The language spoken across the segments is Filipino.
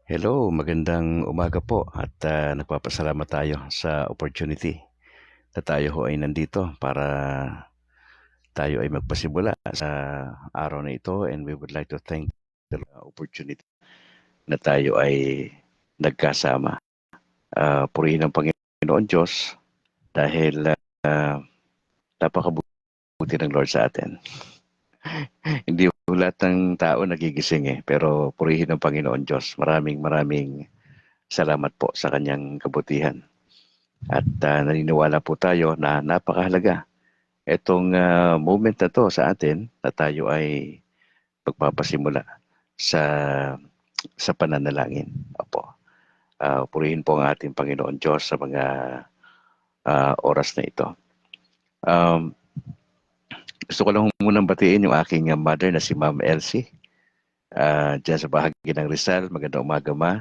Hello, magandang umaga po at nagpapasalamat tayo sa opportunity na tayo ho ay nandito para tayo ay magpasimula sa araw na ito, and we would like to thank the opportunity na tayo ay nagkasama. Purihin ang Panginoon Diyos dahil napakabuti ng Lord sa atin. Hindi po lahat ng tao nagigising pero purihin ang Panginoon Diyos. Maraming salamat po sa kanyang kabutihan. At naniniwala po tayo na napakahalaga itong moment na to sa atin na tayo ay magpapasimula sa pananalangin. Opo. Purihin po ang ating Panginoon Diyos sa mga oras na ito. Gusto ko lang munang batiin yung aking mother na si Ma'am Elsie. Diyan sa bahagi ng Rizal. Magandang umaga, Ma.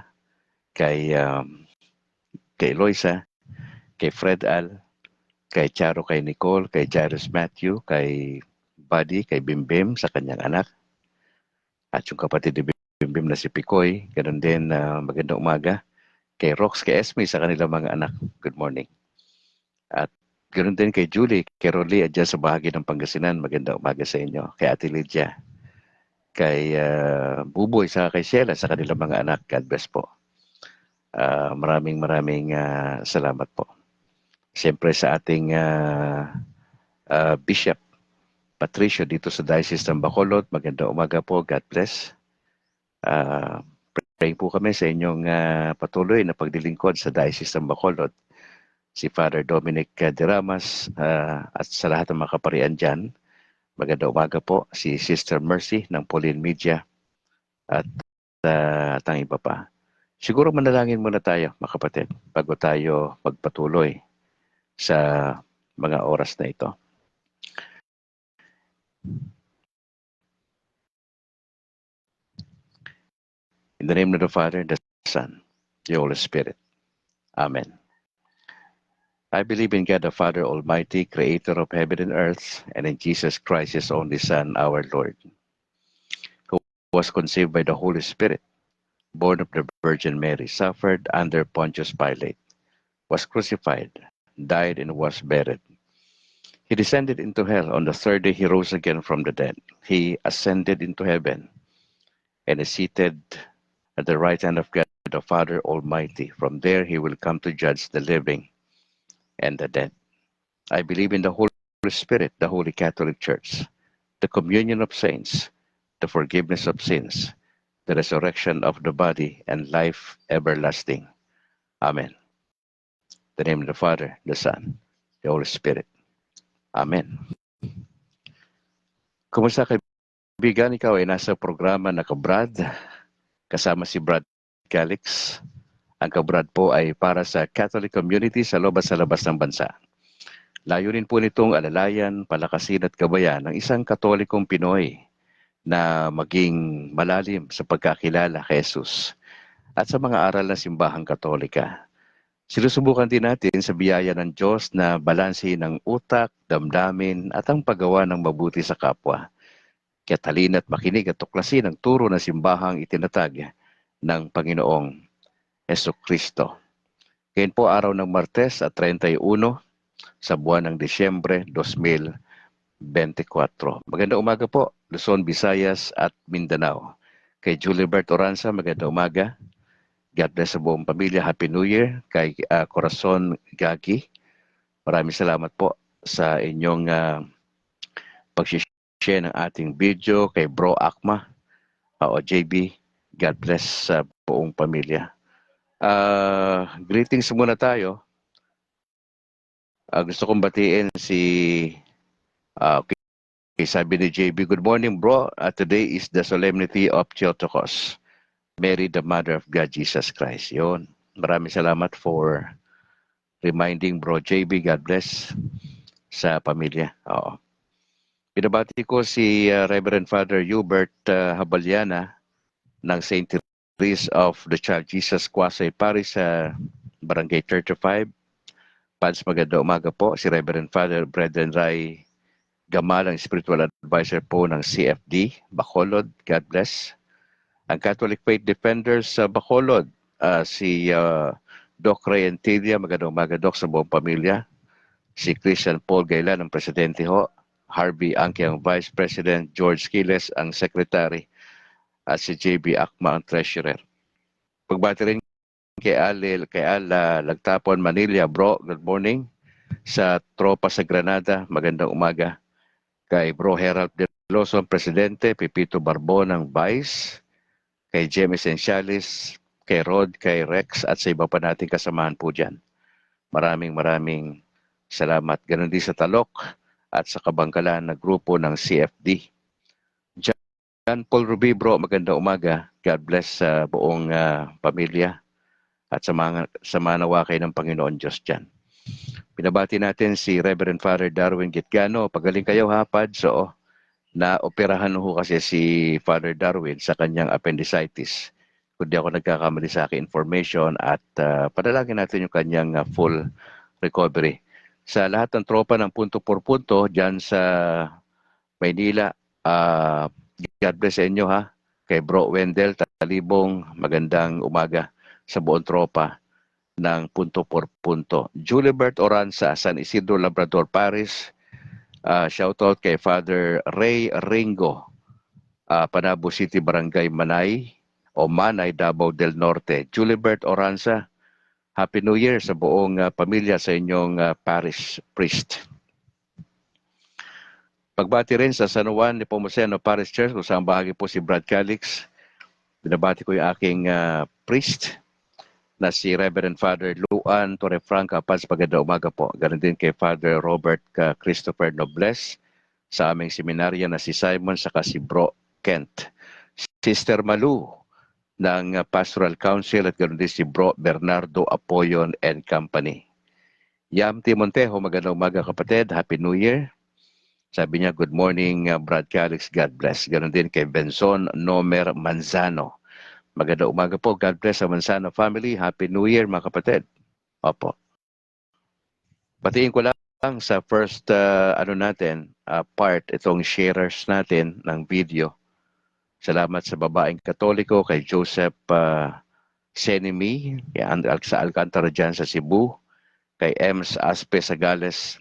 Kay Eloisa, kay Fred Al, kay Charo, kay Nicole, kay Jairus Matthew, kay Buddy, kay Bimbim sa kanyang anak. At yung kapatid ni Bimbim na si Picoy, ganun din magandang umaga. Kay Rox, kay Esme sa kanilang mga anak, good morning. At ganun din kay Julie, kay Rolly, at dyan sa bahagi ng Pangasinan, magandang umaga sa inyo. Kay Ate Lydia, kay Buboy, sa kay Sheila sa kanilang mga anak, God bless po. Maraming salamat po. Siyempre sa ating Bishop Patricio dito sa Diocese ng Bacolod, magandang umaga po, God bless. Pray po kami sa inyong patuloy na pagdilingkod sa Diocese ng Bacolod. Si Father Dominic Deramas at sa lahat ng mga kaparian dyan, magandang umaga po. Si Sister Mercy ng Pauline Media at ang iba pa. Siguro manalangin muna tayo, mga kapatid, bago tayo magpatuloy sa mga oras na ito. In the name of the Father, the Son, the Holy Spirit. Amen. I believe in God the Father Almighty, creator of heaven and earth, and in Jesus Christ, his only Son, our Lord, who was conceived by the Holy Spirit, born of the Virgin Mary, suffered under Pontius Pilate, was crucified, died, and was buried. He descended into hell. On the third day he rose again from the dead. He ascended into heaven and is seated at the right hand of God the Father Almighty. From there he will come to judge the living and the dead. I believe in the Holy Spirit, the Holy Catholic Church, the communion of saints, the forgiveness of sins, the resurrection of the body, and life everlasting. Amen. In the name of the Father, the Son, the Holy Spirit. Amen. Kumusta kaibigan? Ikaw ay nasa programa na Kabrad, kasama si Brad Calix. Ang Kabrad po ay para sa Catholic community sa loob at sa labas ng bansa. Layunin po nitong alalayan, palakasin at gabayan ng isang Katolikong Pinoy na maging malalim sa pagkakilala kay Jesus at sa mga aral ng simbahang Katolika. Sinusubukan din natin sa biyaya ng Diyos na balansehin ang utak, damdamin at ang paggawa ng mabuti sa kapwa. Kaya talina't makinig at tuklasin ang turo ng simbahang itinatag ng Panginoong Jesucristo. Ngayon po araw ng Martes at 31 sa buwan ng Disyembre 2024. Magandang umaga po, Luzon, Visayas at Mindanao. Kay Julibert Oranza, magandang umaga. God bless sa buong pamilya. Happy New Year. Kay Corazon Gagi, maraming salamat po sa inyong pag-share ng ating video. Kay Bro Akma o JB, God bless sa buong pamilya. Greetings muna tayo. Gusto kong batiin si sabi ni JB, good morning bro. Today is the solemnity of Theotokos, Mary the Mother of God Jesus Christ. Yun. Maraming salamat for reminding bro JB. God bless sa pamilya. Oo. Pinabati ko si Reverend Father Hubert Habaliana ng St. Therese of the Child Jesus Quasay Parish sa Barangay 35. Pads, maganda umaga po. Si Reverend Father Brethren Ray Gamal, ang spiritual advisor po ng CFD, Bacolod. God bless. Ang Catholic Faith Defenders sa Bacolod, si Doc Ray Antilla, magandang umaga Doc sa buong pamilya. Si Christian Paul Gaylan, ang presidente ho. Harvey Angke, ang Vice President. George Quiles, ang Secretary. At si JB Akma, ang Treasurer. Pagbati rin kay Ala Lagtapon, Manila. Bro, good morning. Sa tropa sa Granada, magandang umaga. Kay Bro Herald de Lawson, Presidente. Pipito Barbon, ang Vice. Kay Jem Essentialis, kay Rod, kay Rex, at sa iba pa nating kasamahan po dyan. Maraming salamat. Ganon din sa Talok at sa Kabangkalan na grupo ng CFD. John Paul Rubibro, magandang umaga. God bless sa buong pamilya at sa manawa kayo ng Panginoon Diyos dyan. Pinabati natin si Reverend Father Darwin Gitgano. Pagaling kayo hapad. So, na-operahan ho kasi si Father Darwin sa kanyang appendicitis. Kundi ako nagkakamali sa aking information at padalangin natin yung kanyang full recovery. Sa lahat ng tropa ng punto por punto dyan sa Maynila, God bless sa inyo ha. Kay Bro Wendell Talibong, magandang umaga sa buong tropa ng punto por punto. Julibert Oranza, San Isidro Labrador Paris. Shoutout kay Father Ray Ringo, Panabo City Barangay Manay o Manay, Davao del Norte. Julibert Oranza, Happy New Year sa buong pamilya sa inyong parish priest. Pagbati rin sa San Juan de Pomoceno Parish Church, kung saan bahagi po si Brad Calix. Binabati ko yung aking priest na si Reverend Father Luan Torrefranca Paz. Magandang umaga po. Ganun din kay Father Robert Christopher Nobles sa aming seminarya na si Simon saka si Bro Kent. Sister Malu ng Pastoral Council at ganoon din si Bro Bernardo Apoyon and Company. Yam T. Montejo, magandang umaga kapatid. Happy New Year. Sabi niya, good morning Brad Calix, God bless. Ganoon din kay Benson Nomer Manzano. Magandang umaga po, God bless sa Manzano family. Happy New Year mga kapatid. Opo. Batiin ko lang sa first part, itong sharers natin ng video. Salamat sa babaeng Katoliko, kay Joseph Senimi, sa Alcantara dyan sa Cebu, kay Ems Aspe Sagales,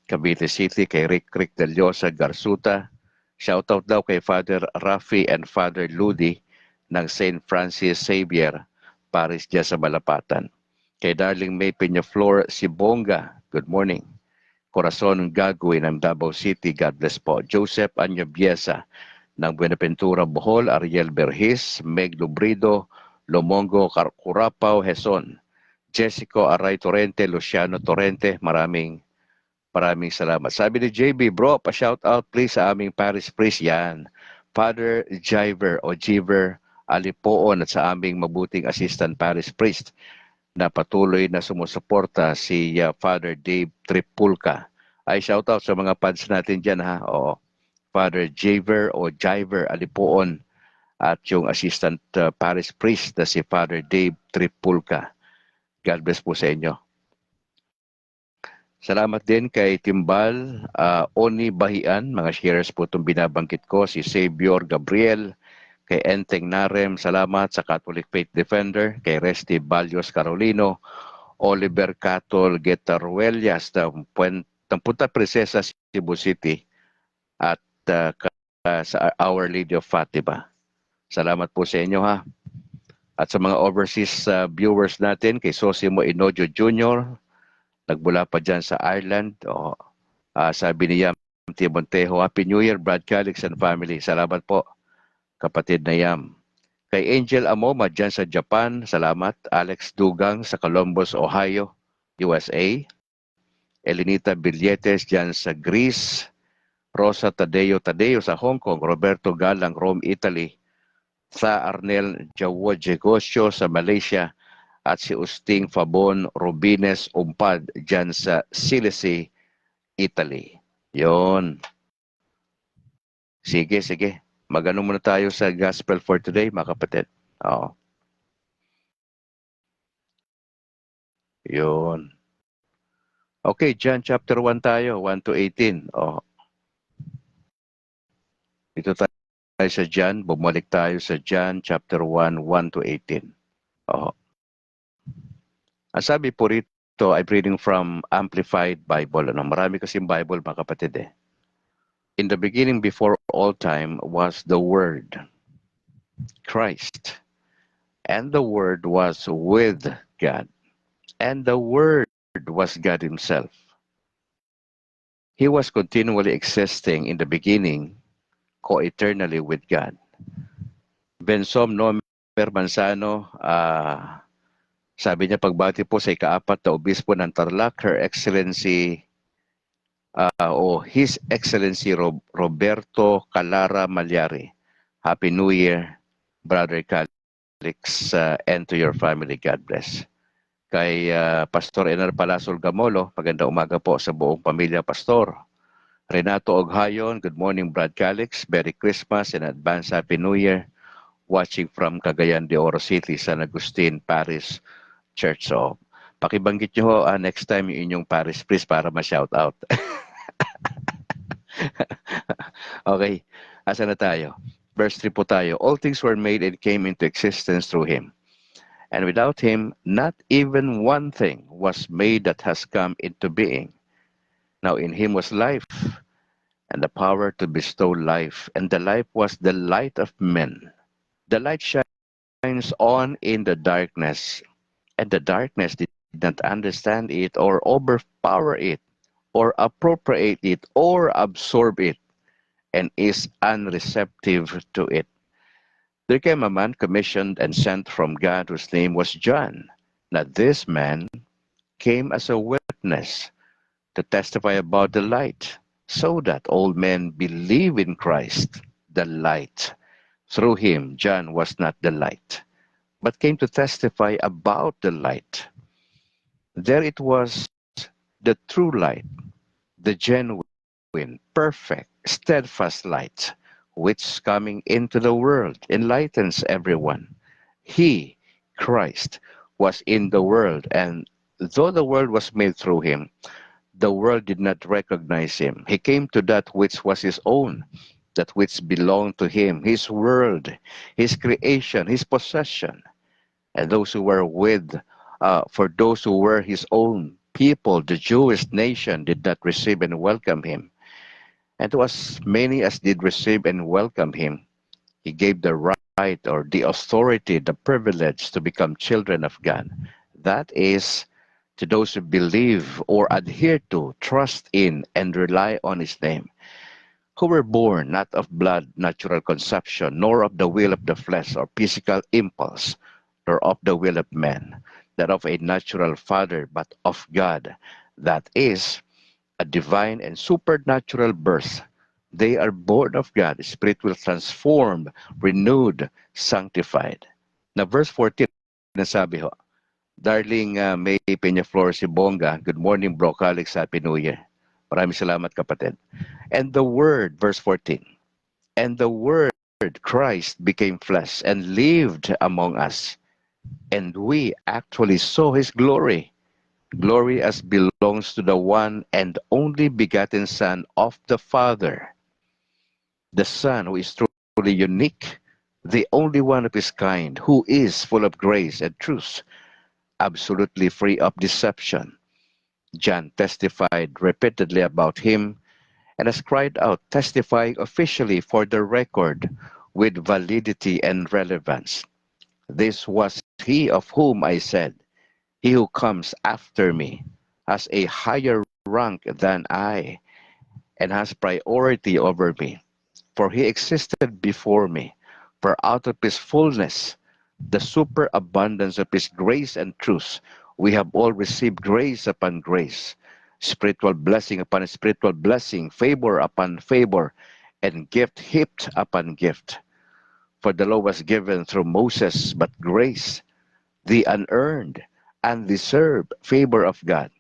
Cavite City, kay Rick Del Llosa, Garsuta. Shoutout daw kay Father Rafi and Father Ludi ng St. Francis Xavier, Paris dyan sa Malapatan. Kay Darling May Peñaflor Sibonga, good morning. Corazon Gagawin ng Davao City, God bless po. Joseph Anyabiesa ng Buenaventura, Bohol, Ariel Berhis, Meg Lubrido, Lomongo, Curapao, Heson, Jessico Aray Torrente, Luciano Torrente, maraming salamat. Sabi ni JB, bro, pa-shout out please sa aming parish priest yan. Father Jiver o Jiver Alipoon at sa aming mabuting assistant parish priest na patuloy na sumusuporta si Father Dave Tripulca. Ay shout out sa mga pads natin dyan ha. Oo. Father Jiver o Jiver Alipoon at yung assistant parish priest na si Father Dave Tripulca. God bless po sa inyo. Salamat din kay Timbal, Oni Bahian, mga sharers po itong binabangkit ko, si Savior Gabriel, kay Enteng Narem, salamat sa Catholic Faith Defender, kay Resty Balyos Carolino, Oliver Catol Getaruelias ng Punta Princesa, Cebu City, at sa Our Lady of Fatima. Salamat po sa inyo ha. At sa mga overseas viewers natin, kay Sosimo Inojo Jr., nagmula pa dyan sa Ireland. Sabi ni Yam T. Montejo, Happy New Year, Brad Calix and family. Salamat po, kapatid na Yam. Kay Angel Amoma dyan sa Japan, salamat. Alex Dugang sa Columbus, Ohio, USA. Elinita Billetes dyan sa Greece. Rosa Tadeo sa Hong Kong. Roberto Galang, Rome, Italy. Sa Arnel Jawo Jegosyo sa Malaysia. At si Usting Fabon Rubines Umpad dyan sa Silesi, Italy. Yon. Sige. Magano muna tayo sa gospel for today, mga kapatid. Oo. Yon. Okay, John chapter 1 tayo, 1 to 18. Ito tayo sa John, bumalik tayo sa John chapter 1, 1 to 18. Oh. Ang sabi po rito, I'm reading from Amplified Bible. Ano? Marami kasing Bible, mga kapatid eh. In the beginning, before all time, was the Word, Christ. And the Word was with God. And the Word was God Himself. He was continually existing in the beginning, co-eternally with God. Bensom Nomer Manzano, sabi niya, pagbati po sa ika-4 na obispo ng Tarlac, Her Excellency o His Excellency Roberto Calara Malyari. Happy New Year, Brother Calix, and to your family. God bless. Kay Pastor Enar Palasol Gamolo, magandang umaga po sa buong pamilya Pastor. Renato Oghayon, good morning Brad Calix, Merry Christmas and advance Happy New Year. Watching from Cagayan de Oro City, San Agustin, Paris Church. So, pakibanggit nyo next time yung inyong Paris please para ma-shout out. Okay, asa na tayo? Verse 3 po tayo. All things were made and came into existence through Him. And without Him, not even one thing was made that has come into being. Now in Him was life, and the power to bestow life, and the life was the light of men. The light shines on in the darkness, and the darkness did not understand it or overpower it or appropriate it or absorb it, and is unreceptive to it. There came a man commissioned and sent from God whose name was John. Now this man came as a witness to testify about the light, so that all men believe in Christ, the light. Through him, John was not the light, but came to testify about the light. There it was, the true light, the genuine, perfect, steadfast light, which coming into the world enlightens everyone. He, Christ, was in the world, and though the world was made through him, the world did not recognize him. He came to that which was his own, that which belonged to him, his world, his creation, his possession. And those who were for those who were his own people, the Jewish nation, did not receive and welcome him. And to as many as did receive and welcome him, he gave the right or the authority, the privilege to become children of God. That is, to those who believe or adhere to, trust in, and rely on his name, who were born not of blood, natural conception, nor of the will of the flesh or physical impulse, nor of the will of man, that of a natural father, but of God. That is, a divine and supernatural birth. They are born of God, spiritual, transformed, renewed, sanctified. Now, verse 14, nasabi ho, Darling May Peñaflor Sibonga, good morning bro, Calix, Happy New Year. Maraming salamat kapatid. And the Word, verse 14, and the Word, Christ, became flesh and lived among us. And we actually saw his glory. Glory as belongs to the one and only begotten Son of the Father. The Son who is truly unique, the only one of his kind, who is full of grace and truth, absolutely free of deception. John testified repeatedly about him and has cried out, testifying officially for the record with validity and relevance. This was he of whom I said, he who comes after me has a higher rank than I and has priority over me, for he existed before me. For out of his fullness, the superabundance of his grace and truth, we have all received grace upon grace, spiritual blessing upon spiritual blessing, favor upon favor, and gift heaped upon gift. For the law was given through Moses, but grace, the unearned, undeserved favor of God,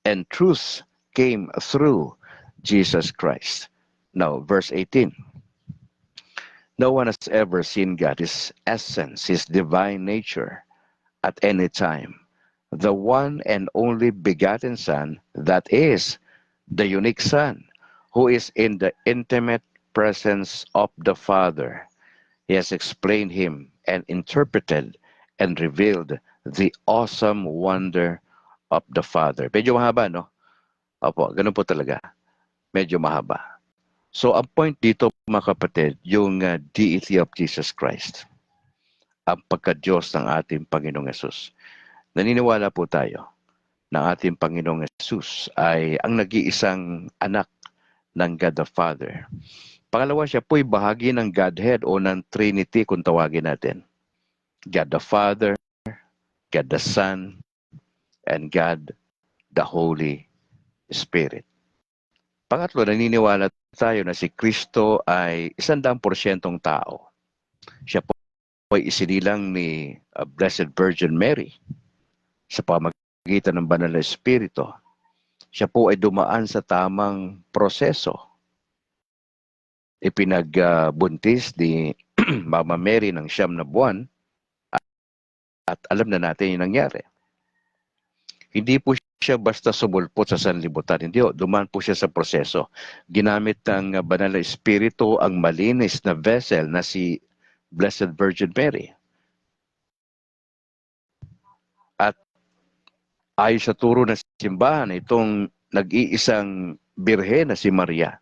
and truth came through Jesus Christ. Now, verse 18. No one has ever seen God, his essence, his divine nature, at any time. The one and only begotten Son, that is, the unique Son, who is in the intimate presence of the Father. He has explained him and interpreted and revealed the awesome wonder of the Father. Medyo mahaba, no? Opo, ganun po talaga. Medyo mahaba. So, ang point dito, mga kapatid, yung deity of Jesus Christ. Ang pagka-Diyos ng ating Panginoong Yesus. Naniniwala po tayo na ating Panginoong Yesus ay ang nag-iisang anak ng God the Father. Pangalawa, siya po'y bahagi ng Godhead o ng Trinity kung tawagin natin. God the Father, God the Son, and God the Holy Spirit. Pangatlo, naniniwala tayo na si Kristo ay 100% tao. Siya po ay isinilang ni Blessed Virgin Mary sa pamamagitan ng Banal na Espiritu. Siya po ay dumaan sa tamang proseso. Ipinagbuntis ni Mama Mary ng 9 na buwan at alam na natin yung nangyari. Hindi po siya basta sumulpot sa sanlibutan. Hindi, dumaan po siya sa proseso. Ginamit ng Banal na Espiritu ang malinis na vessel na si Blessed Virgin Mary. At ayon sa turo ng simbahan, itong nag-iisang birhen na si Maria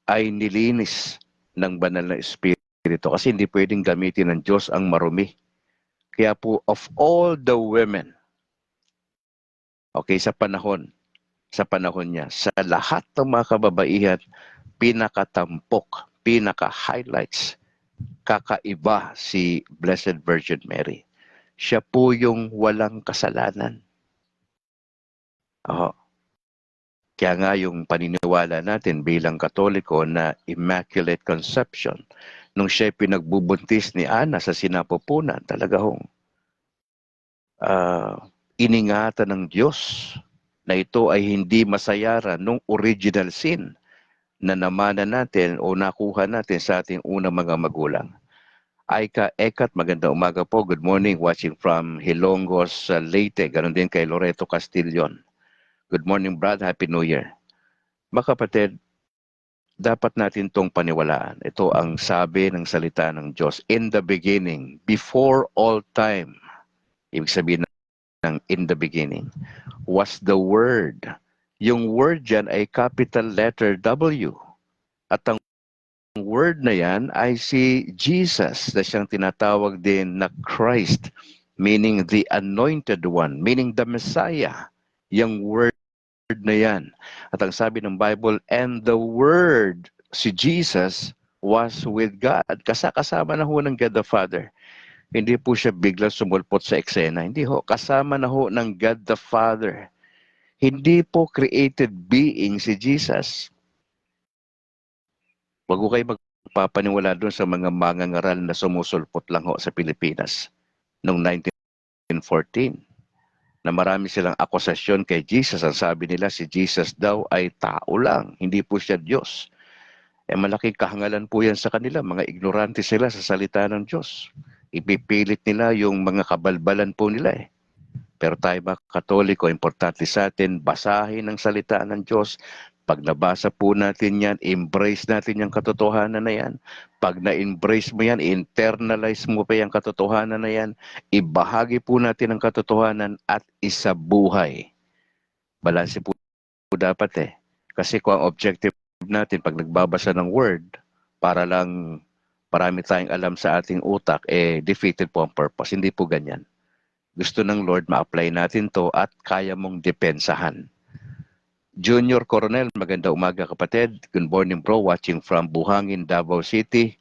ay nilinis ng Banal na Espiritu kasi hindi pwedeng gamitin ng Diyos ang marumi. Kaya po, of all the women, okay, sa panahon niya, sa lahat ng mga kababaihan, pinakatampok, pinaka-highlights, kakaiba si Blessed Virgin Mary. Siya po yung walang kasalanan. Kaya nga yung paniniwala natin bilang Katoliko na Immaculate Conception, nung siya pinagbubuntis ni Ana sa sinapupunan, talaga hong iningatan ng Diyos na ito ay hindi masayaran nung original sin na namanan natin o nakuha natin sa ating unang mga magulang. Aika Ekat, magandang umaga po. Good morning, watching from Hilongos, Leyte. Ganon din kay Loreto Castillon. Good morning, Brad. Happy New Year. Mga kapatid, dapat natin itong paniwalaan. Ito ang sabi ng salita ng Diyos. In the beginning, before all time, ibig sabihin ng in the beginning, was the Word. Yung word dyan ay capital letter W. At ang word na yan ay si Jesus na siyang tinatawag din na Christ, meaning the anointed one, meaning the Messiah. Yung word na yan. At ang sabi ng Bible, and the Word, si Jesus, was with God. Kasama na ho ng God the Father. Hindi po siya biglang sumulpot sa eksena. Hindi ho. Kasama na ho ng God the Father. Hindi po created being si Jesus. Huwag ko kayo magpapaniwala doon sa mga mangangaral na sumusulpot lang ho sa Pilipinas noong 1914. Na marami silang akusasyon kay Jesus. Ang sabi nila, si Jesus daw ay tao lang, hindi po siya Diyos. Malaking kahangalan po yan sa kanila. Mga ignorante sila sa salita ng Diyos. Ipipilit nila yung mga kabalbalan po nila . Pero tayo mga Katoliko, importante sa atin, basahin ang salita ng Diyos. Pag nabasa po natin yan, embrace natin yung katotohanan na yan. Pag na-embrace mo yan, internalize mo pa yung katotohanan na yan, ibahagi po natin ang katotohanan at isabuhay. Balanse po dapat . Kasi kung ang objective natin, pag nagbabasa ng word, para lang marami tayong alam sa ating utak, defeated po ang purpose. Hindi po ganyan. Gusto ng Lord, ma-apply natin to at kaya mong depensahan. Junior Coronel, magandang umaga kapatid. Good morning bro, watching from Buhangin, Davao City.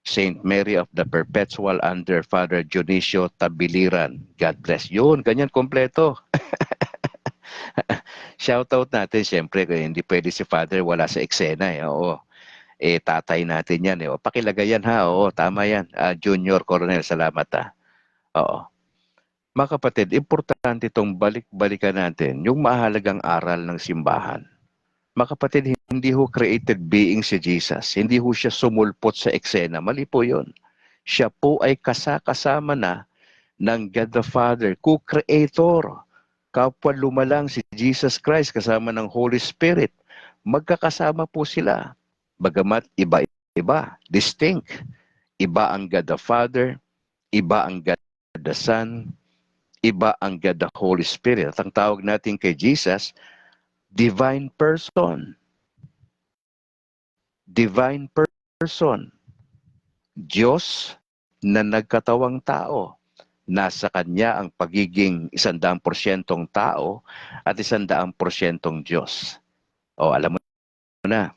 Saint Mary of the Perpetual under Father Dionisio Tabiliran. God bless. Yun, ganyan kompleto. Shoutout natin, siyempre, hindi pwede si Father wala sa eksena . Oo. Tatay natin yan . Pakilagay yan ha. Oo, tama yan. Junior Coronel, salamat . Oo. Mga kapatid, importante itong balik-balikan natin yung mahalagang aral ng simbahan. Mga kapatid, hindi ho created being si Jesus. Hindi ho siya sumulpot sa eksena. Mali po yun. Siya po ay kasama na ng God the Father, co-creator. Kapwa lumalang si Jesus Christ kasama ng Holy Spirit. Magkakasama po sila. Bagamat iba iba, distinct. Iba ang God the Father, iba ang God the Son, iba ang God the Holy Spirit. At ang tawag natin kay Jesus, divine person. Divine person. Diyos na nagkatawang tao. Nasa Kanya ang pagiging 100% tao at 100% Diyos. O, alam mo na.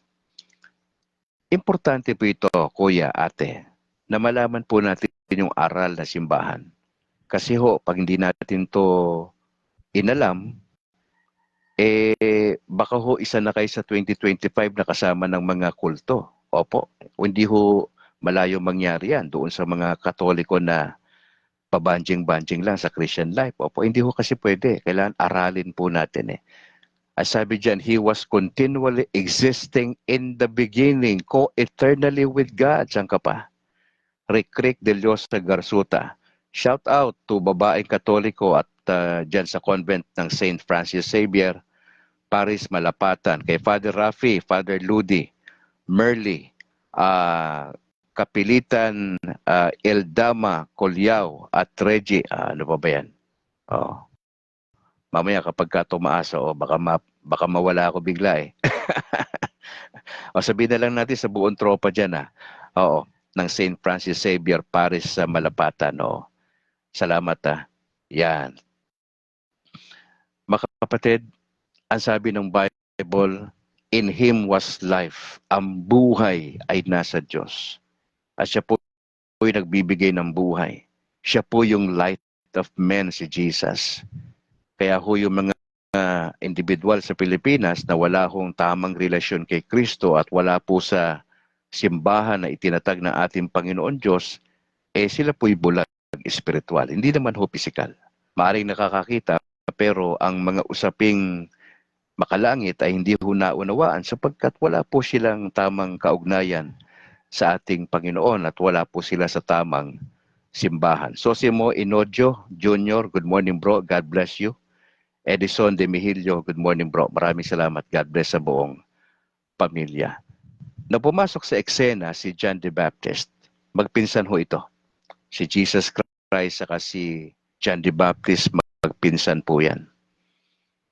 Importante po ito, kuya, ate, na malaman po natin yung aral na simbahan. Kasi ho, pag hindi natin to inalam, baka ho isa na kayo sa 2025 na kasama ng mga kulto. Opo, hindi ho malayo mangyari yan doon sa mga Katoliko na pabanjing-banjing lang sa Christian life. Opo, hindi ho kasi pwede. Kailangan aralin po natin eh. As sabi dyan, He was continually existing in the beginning, co-eternally with God. Saan ka pa? Recric de Dios sa Garsuta. Shout out to babaeng Katoliko at dyan sa convent ng St. Francis Xavier, Paris, Malapatan. Kay Father Rafi, Father Ludi, Merly, Kapilitan, Eldama, Colyao, at Reggie. Ano pa ba yan? Oh. Mamaya kapag ka tumaas, baka mawala ako bigla eh. O sabihin na lang natin sa buong tropa dyan Oo, ng St. Francis Xavier, Paris sa Malapatan. Salamat Yan. Mga kapatid, ang sabi ng Bible, in Him was life. Ang buhay ay nasa Diyos. At siya po ay nagbibigay ng buhay. Siya po yung light of men, si Jesus. Kaya ho yung mga individual sa Pilipinas na wala hong tamang relasyon kay Kristo at wala po sa simbahan na itinatag ng ating Panginoon Diyos, sila po'y bulag espiritual. Hindi naman ho pisikal. Maaring nakakakita, pero ang mga usaping makalangit ay hindi ho naunawaan sapagkat wala po silang tamang kaugnayan sa ating Panginoon at wala po sila sa tamang simbahan. Sosimo Inodio Jr., good morning bro, God bless you. Edison de Mihilio, good morning bro. Maraming salamat. God bless sa buong pamilya. Na pumasok sa eksena si John the Baptist, magpinsan ho ito. Si Jesus Christ saka si John the Baptist, magpinsan po yan.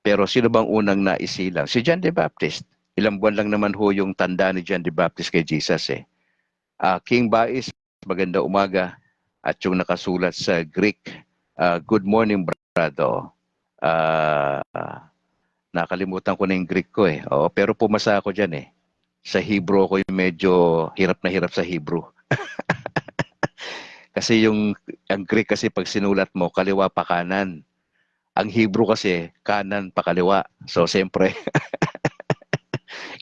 Pero sino bang unang naisilang? Si John the Baptist. Ilang buwan lang naman ho yung tanda ni John the Baptist kay Jesus King Bais, maganda umaga. At yung nakasulat sa Greek, good morning brado. Nakalimutan ko na yung Greek ko Oo, pero pumasa ako dyan Sa Hebrew ko yung medyo hirap na hirap sa Hebrew. Kasi ang Greek kasi pag sinulat mo, kaliwa pa kanan. Ang Hebrew kasi, kanan pa kaliwa. So, siyempre,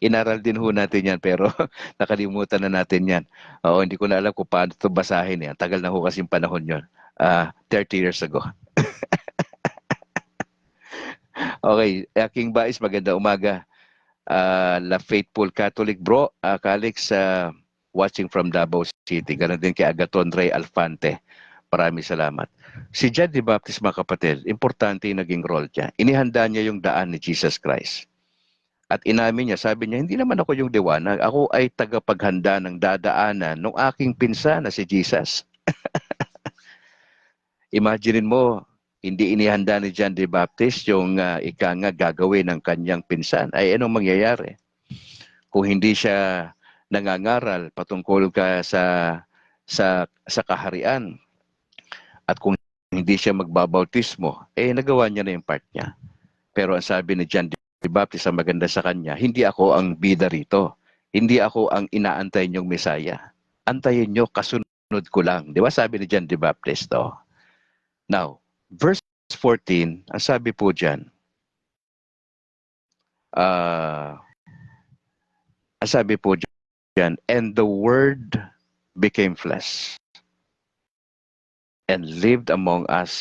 inaral din ho natin yan, pero nakalimutan na natin yan. Oo, hindi ko na alam kung paano ito basahin. Tagal na ho kasi yung panahon yun. 30 years ago. Okay, King Bais, maganda umaga. La Faithful Catholic bro, Calix, watching from Davao City. Ganon din kay Agaton Ray Alfante. Maraming salamat. Si John the Baptist, mga kapatid, importante yung naging role niya. Inihanda niya yung daan ni Jesus Christ. At inamin niya, sabi niya, hindi naman ako yung liwanag. Ako ay tagapaghanda ng dadaanan ng aking pinsan na si Jesus. Imaginein mo, hindi inihanda ni John the Baptist yung gagawin ng kanyang pinsan. Ay anong mangyayari? Kung hindi siya nangangaral patungkol sa kaharian at kung hindi siya magbabautismo, nagawa niya na yung part niya. Pero ang sabi ni John the Baptist, ang maganda sa kanya, hindi ako ang bida rito. Hindi ako ang inaantay niyong Mesaya. Antayin niyo, kasunod ko lang. Di ba sabi ni John the Baptist? Now, verse 14, ang sabi po dyan, ang sabi po dyan, and the Word became flesh and lived among us,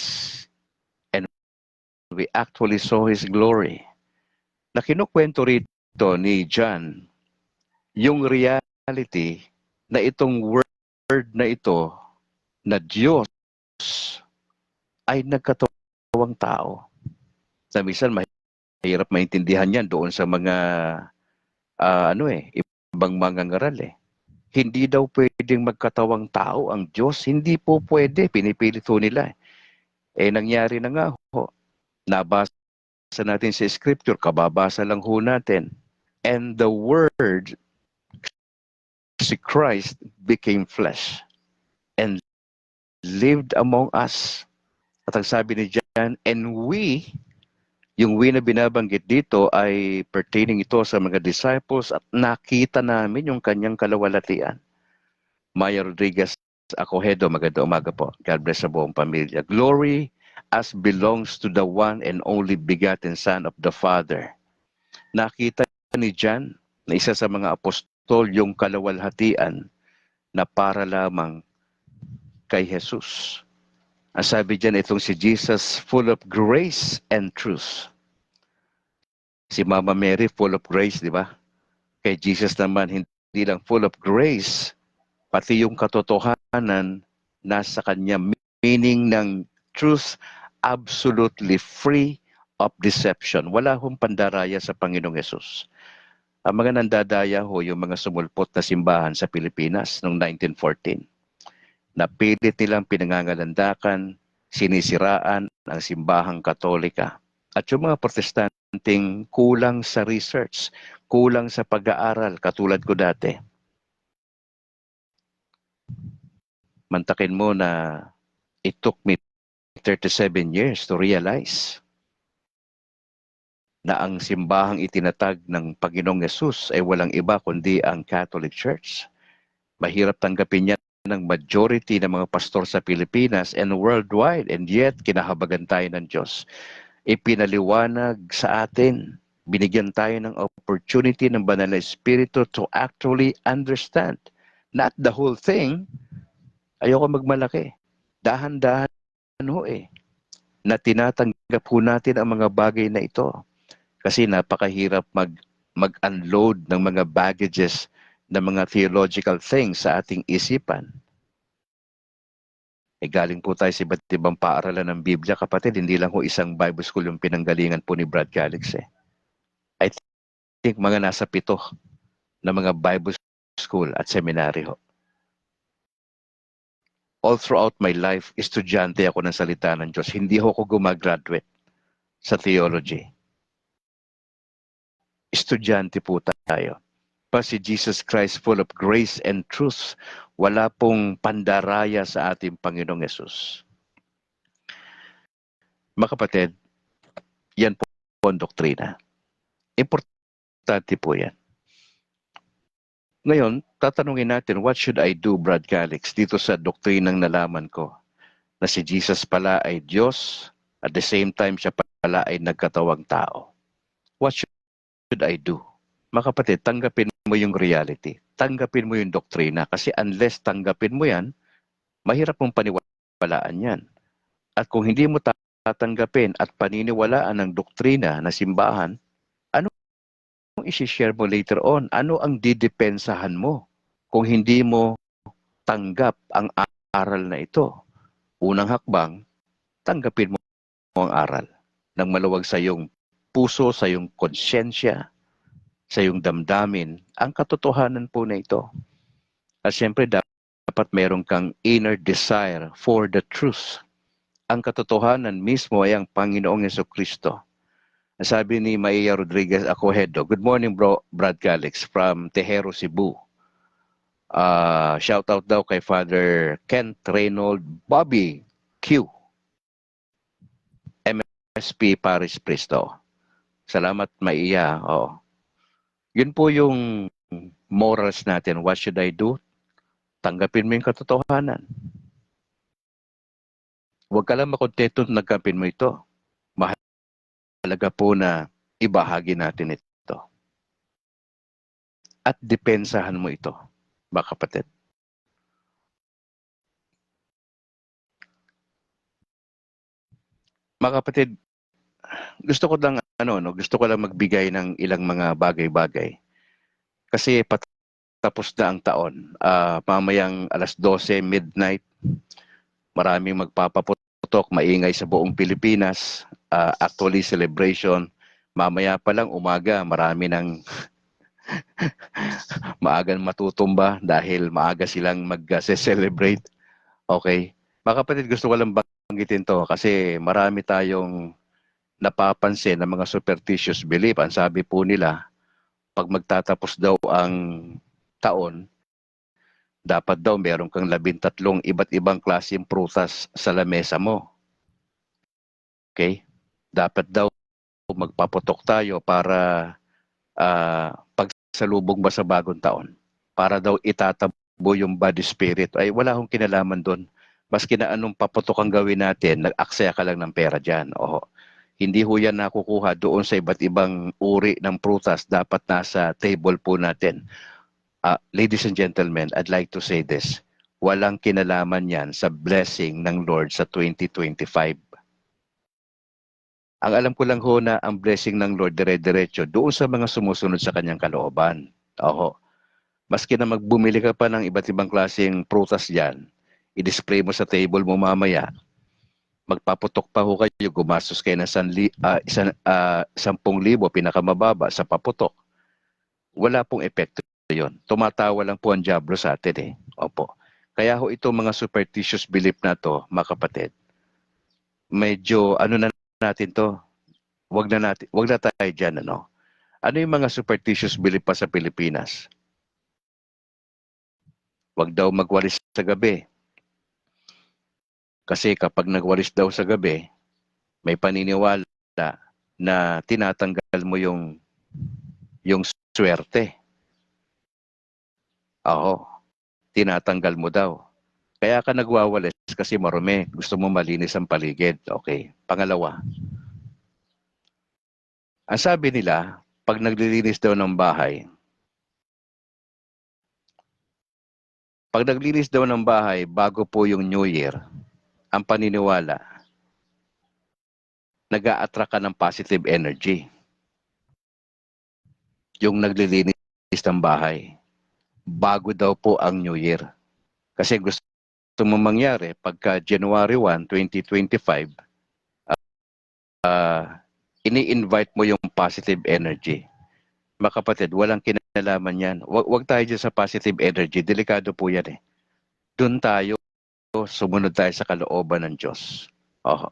and we actually saw His glory. Na kinukwento rito ni John, yung reality na itong Word na ito, na Diyos ay nagkatawang tao. Sa minsan, mahirap maintindihan yan doon sa mga ibang mga ngaral Hindi daw pwedeng magkatawang tao ang Diyos. Hindi po pwede. Pinipilit ho nila. Nangyari na nga ho. Nabasa natin sa scripture, kababasa lang ho natin. And the Word, si Christ, became flesh and lived among us. At ang sabi ni John, and we, yung we na binabanggit dito ay pertaining ito sa mga disciples at nakita namin yung kanyang kalawalatian. Maya Rodriguez Acohedo, magandang umaga po. God bless sa buong pamilya. Glory as belongs to the one and only begotten Son of the Father. Nakita ni John na isa sa mga apostol yung kalawalhatian na para lamang kay Jesus. Ang sabi dyan, itong si Jesus, full of grace and truth. Si Mama Mary, full of grace, di ba? Kay Jesus naman, hindi lang full of grace, pati yung katotohanan nasa kanya, meaning ng truth, absolutely free of deception. Wala hong pandaraya sa Panginoong Yesus. Ang mga nandadaya ho, yung mga sumulpot na simbahan sa Pilipinas noong 1914. Napilit nilang pinangangalandakan, sinisiraan ang simbahang Katolika. At yung mga Protestanting kulang sa research, kulang sa pag-aaral, katulad ko dati. Mantakin mo na it took me 37 years to realize na ang simbahang itinatag ng Panginoong Yesus ay walang iba kundi ang Catholic Church. Mahirap tanggapin yan ng majority ng mga pastor sa Pilipinas and worldwide, and yet kinahabagan tayo ng Diyos. Ipinaliwanag sa atin, binigyan tayo ng opportunity ng Banal na Espiritu to actually understand. Not the whole thing. Ayoko magmalaki. Dahan-dahan ho na tinatanggap ho natin ang mga bagay na ito. Kasi napakahirap mag-unload ng mga baggages ng mga theological things sa ating isipan. Galing po tayo sa iba't ibang paaralan ng Biblia, kapatid. Hindi lang ho isang Bible school yung pinanggalingan po ni Brad Calix. I think mga nasa 7 na mga Bible school at seminary ho. All throughout my life, estudyante ako ng salita ng Diyos. Hindi ho ako gumagraduate sa theology. Estudyante po tayo. Pa si Jesus Christ, full of grace and truth, wala pong pandaraya sa ating Panginoong Yesus. Mga kapatid, yan po ang doktrina. Importante po yan. Ngayon, tatanungin natin, what should I do, Brad Calix, dito sa doktrinang nalaman ko na si Jesus pala ay Diyos, at the same time siya pala ay nagkatawang tao. What should I do? Mga kapatid, tanggapin mo yung reality. Tanggapin mo yung doktrina, kasi unless tanggapin mo yan, mahirap mong paniwalaan yan. At kung hindi mo tatanggapin at paniniwalaan ng doktrina na simbahan, ano ang isi-share mo later on? Ano ang didepensahan mo kung hindi mo tanggap ang aral na ito? Unang hakbang, tanggapin mo ang aral nang maluwag sa iyong puso, sa iyong konsyensya, sa iyong damdamin, ang katotohanan po na ito. At siyempre, dapat meron kang inner desire for the truth. Ang katotohanan mismo ay ang Panginoong Jesucristo. Sabi ni Maya Rodriguez Acohedo, good morning Brad Calix from Tejero, Cebu. Shout out daw kay Father Kent Reynold Bobby Q. MSP Paris Pristo. Salamat Maya. Oh. Yun po yung morals natin. What should I do? Tanggapin mo yung katotohanan. Huwag ka lang makontento na tanggapin mo ito. Mahalaga po na ibahagi natin ito. At depensahan mo ito, mga kapatid. Mga kapatid, gusto ko lang magbigay ng ilang mga bagay-bagay. Kasi patapos na ang taon. Mamayang 12:00 midnight, maraming magpapaputok, maingay sa buong Pilipinas. Actually celebration. Mamaya pa lang umaga, marami ng Maagang matutumba dahil maaga silang mag-celebrate. Okay. Mga kapatid, gusto ko lang banggitin to kasi marami tayong napapansin ng mga superstitious belief. Ang sabi po nila, pag magtatapos daw ang taon, dapat daw meron kang 13 iba't ibang klaseng prutas sa lamesa mo. Okay? Dapat daw magpaputok tayo para pagsalubong ba sa bagong taon. Para daw itatabo yung body spirit. Ay wala akong kinalaman doon. Maski na anong paputok ang gawin natin, nag-aksaya ka lang ng pera dyan. O, hindi ho yan nakukuha doon sa iba't ibang uri ng prutas. Dapat nasa table po natin. Ladies and gentlemen, I'd like to say this. Walang kinalaman yan sa blessing ng Lord sa 2025. Ang alam ko lang ho na ang blessing ng Lord dire-diretso doon sa mga sumusunod sa kanyang kalooban. Oho. Maski na magbumili ka pa ng iba't ibang klaseng prutas dyan, i-display mo sa table mo mamaya, magpaputok pa ho kayo, gumastos kayo ng 10,000 pinakamababa sa paputok. Wala pong epekto yun. Tumatawa lang po ang diablo sa atin eh. Opo. Kaya ho ito mga superstitious belief na to, mga kapatid, medyo ano na natin to, wag na tayo dyan, ano? Ano yung mga superstitious belief pa sa Pilipinas? Wag daw magwalis sa gabi. Kasi kapag nagwalis daw sa gabi, may paniniwala na tinatanggal mo yung swerte. Oo, tinatanggal mo daw. Kaya ka nagwawalis kasi marumi. Gusto mo malinis ang paligid. Okay. Pangalawa, ang sabi nila, pag naglilinis daw ng bahay, bago po yung New Year, ang paniniwala, nag-a-attract ka ng positive energy. Yung naglilinis ng bahay, bago daw po ang New Year. Kasi gusto mo mangyari, pagka January 1, 2025, ini-invite mo yung positive energy. Mga kapatid, walang kinalaman yan. Wag tayo dyan sa positive energy. Delikado po yan eh. Doon tayo, sumunod tayo sa kalooban ng Diyos. Oh.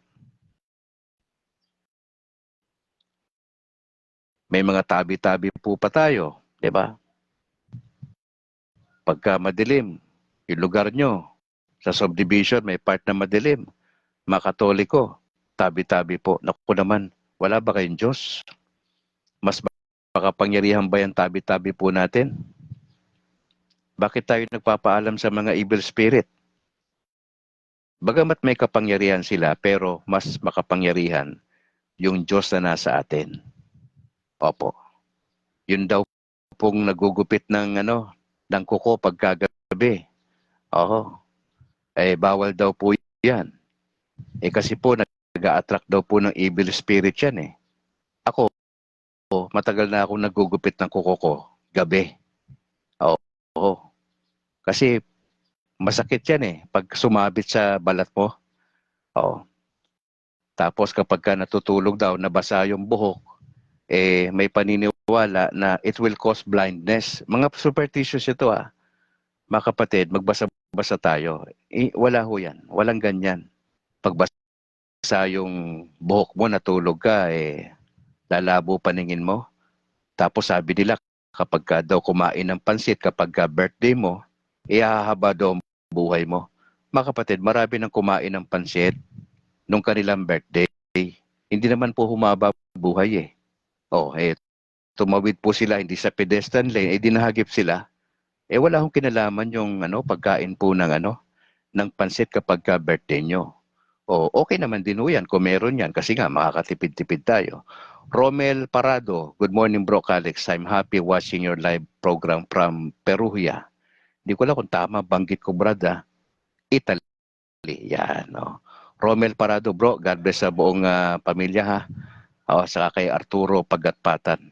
May mga tabi-tabi po pa tayo, di ba? Pagka madilim, yung lugar nyo, sa subdivision, may part na madilim. Mga Katoliko, tabi-tabi po. Naku naman, wala ba kayong Diyos? Mas makapangyarihan ba yung tabi-tabi po natin? Bakit tayo nagpapaalam sa mga evil spirit? Bagamat may kapangyarihan sila, pero mas makapangyarihan yung Diyos na nasa atin. Opo. Yun daw pong nagugupit ng kuko pagkagabi. Oo. Eh, bawal daw po yan. Eh, kasi po, nag-a-attract daw po ng evil spirit yan eh. Ako, matagal na akong nagugupit ng kuko ko, gabi. Oo. Kasi, masakit yan eh, pag sumabit sa balat mo. Oo. Tapos kapag ka natutulog daw, nabasa yung buhok, eh, may paniniwala na it will cause blindness. Mga superstitious ito ah. Mga kapatid, magbasa-basa tayo. Wala ho yan. Walang ganyan. Pagbasa yung buhok mo, natulog ka, eh, lalabo paningin mo. Tapos sabi nila, kapag ka daw kumain ng pansit, kapag ka birthday mo, ihahaba daw ang buhay mo. Mga kapatid, marami nang kumain ng pansit nung kanilang birthday. Hindi naman po humaba buhay eh. Oh, eh, tumawid po sila hindi sa pedestrian lane, eh dinahagip sila. Eh wala akong kinalaman yung pagkain po ng pansit kapag ka birthday nyo. O okay naman din ho yan kung meron yan kasi nga makakatipid-tipid tayo. Romel Parado, good morning bro Calix. I'm happy watching your live program from Perugia. Hindi ko lang kung tama banggit ko brada. Italy. Yan. No? Romel Parado bro, God bless sa buong pamilya ha. O, saka kay Arturo Pagatpatan.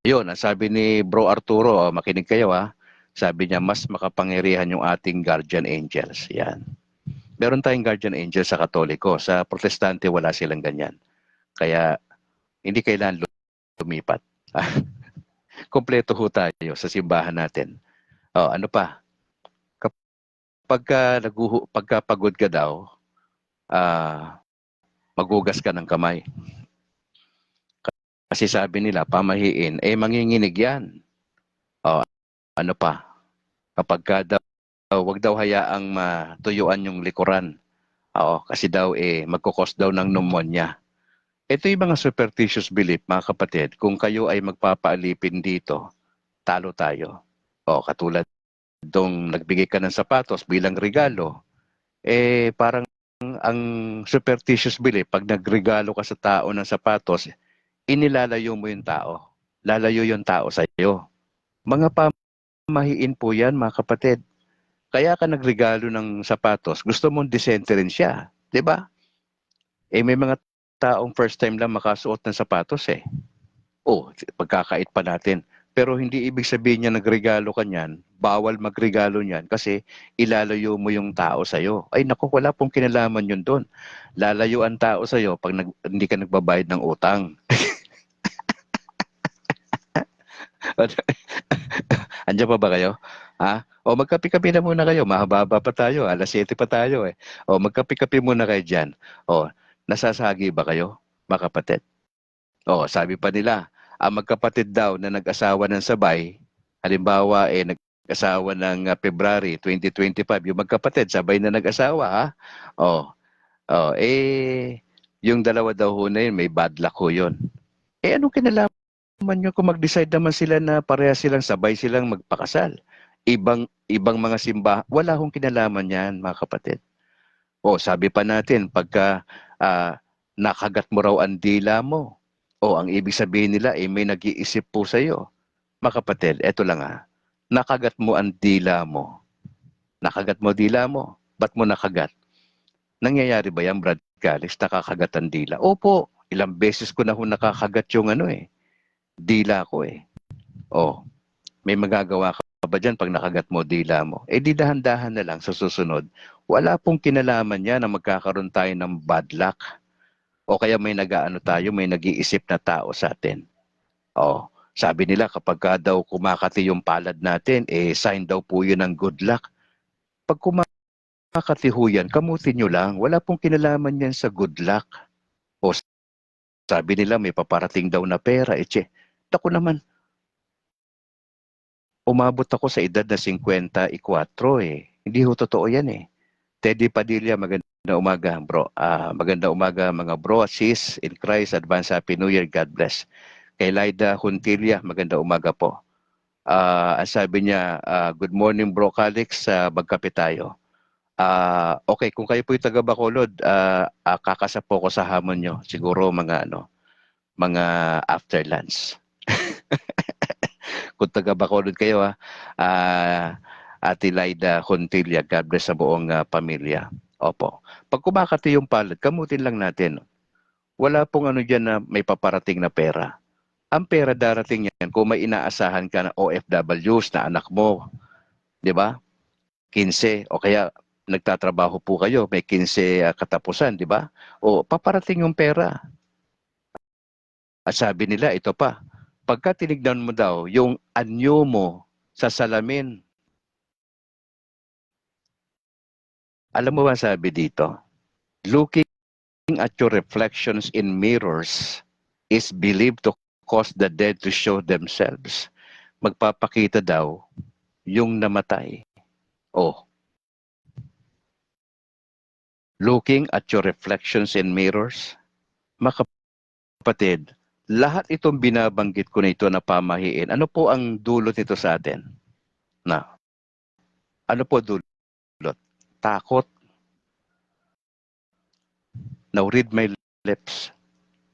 Ayun, ang sabi ni Bro Arturo, makinig kayo ha. Sabi niya, mas makapangyarihan yung ating guardian angels. Yan. Meron tayong guardian angels sa Katoliko. Sa Protestante, wala silang ganyan. Kaya, hindi kailangan lumipat. Kompleto ho tayo sa simbahan natin. Oh, ano pa? Pagka pagod ka daw, magugas ka ng kamay. Kasi sabi nila, pamahiin, manginginig yan. Oh, ano pa? Kapag ka daw, wag daw hayaang matuyuan yung likuran. Oo, kasi daw magkukos daw ng pneumonia. Ito yung mga superstitious belief, mga kapatid. Kung kayo ay magpapaalipin dito, talo tayo. O, katulad dong nagbigay ka ng sapatos bilang regalo, parang ang superstitious belief, pag nagregalo ka sa tao ng sapatos, inilalayo mo yung tao. Lalayo yung tao sa iyo. Mga pamahiin po yan, mga kapatid. Kaya ka nagregalo ng sapatos, gusto mong disente rin siya. 'Di ba? May mga taong first time lang makasuot ng sapatos eh. Oh, pagkakait pa natin. Pero hindi ibig sabihin niya nagregalo ka niyan, bawal magregalo niyan kasi ilalayo mo yung tao sa'yo. Ay naku, wala pong kinalaman yun doon. Lalayo ang tao sa'yo pag hindi ka nagbabayad ng utang. Andiyan pa ba kayo? Ha? O magkape-kape na muna kayo. Mahaba pa tayo. Alas 7 pa tayo eh. O magkape-kape muna kayo dyan. O, nasasagi ba kayo, mga kapatid? O, sabi pa nila, ang magkapatid daw na nag-asawa ng sabay, halimbawa nag-asawa ng February 2025, yung magkapatid sabay na nag-asawa ha. O, yung dalawa daw ho na yun, may bad luck ho yun. Anong kinalaman nyo kung mag-decide naman sila na pareha silang sabay silang magpakasal? Ibang mga simba, wala hong kinalaman yan, mga kapatid. O, sabi pa natin, pagka nakagat mo raw ang dila mo, o ang ibig sabihin nila, may nag-iisip po sa iyo. Mga kapatid, eto lang nakagat mo ang dila mo. Nakagat mo dila mo. Ba't mo nakagat? Nangyayari ba yan, Brad Calix, nakakagat ang dila? Opo, ilang beses ko na ho nakakagat yung dila ko eh. O, may magagawa ka ba dyan pag nakagat mo dila mo? Di dahan-dahan na lang sa susunod. Wala pong kinalaman yan na magkakaroon tayo ng bad luck. O kaya may tayo, may nag-iisip na tao sa atin. O, sabi nila kapag daw kumakati yung palad natin, sign daw po yun ng good luck. Pag kumakati ho yan, kamutin nyo lang. Wala pong kinalaman yan sa good luck. O sabi nila may paparating daw na pera. Ako naman, umabot ako sa edad na 54 eh. Hindi ho totoo yan eh. Teddy Padilla, magandang umaga bro. Magandang umaga mga bro, sis, in Christ, advance happy New Year, God bless. Kay Laida Huntilla, magandang umaga po. Sabi niya, good morning bro Calix, magkape tayo. Okay, kung kayo po yung taga Bacolod, kakasa po ko sa hamon nyo. Siguro mga after lunch. Kung taga Bacolod kayo Ate Laida Huntilla, God bless sa buong pamilya. Opo. Pag kumakati yung palad, kamutin lang natin. Wala pong dyan na may paparating na pera. Ang pera darating yan kung may inaasahan ka na OFWs na anak mo. Di ba? 15 o kaya nagtatrabaho po kayo, may 15 katapusan, di ba? O paparating yung pera. At sabi nila, ito pa, pagka tinignan mo daw yung anyo mo sa salamin, alam mo ba sabi dito? Looking at your reflections in mirrors is believed to cause the dead to show themselves. Magpapakita daw yung namatay. Oh. Looking at your reflections in mirrors, mga kapatid, lahat itong binabanggit ko na ito na pamahiin, ano po ang dulot nito sa atin? Ano po dulot? Takot. Now read my lips.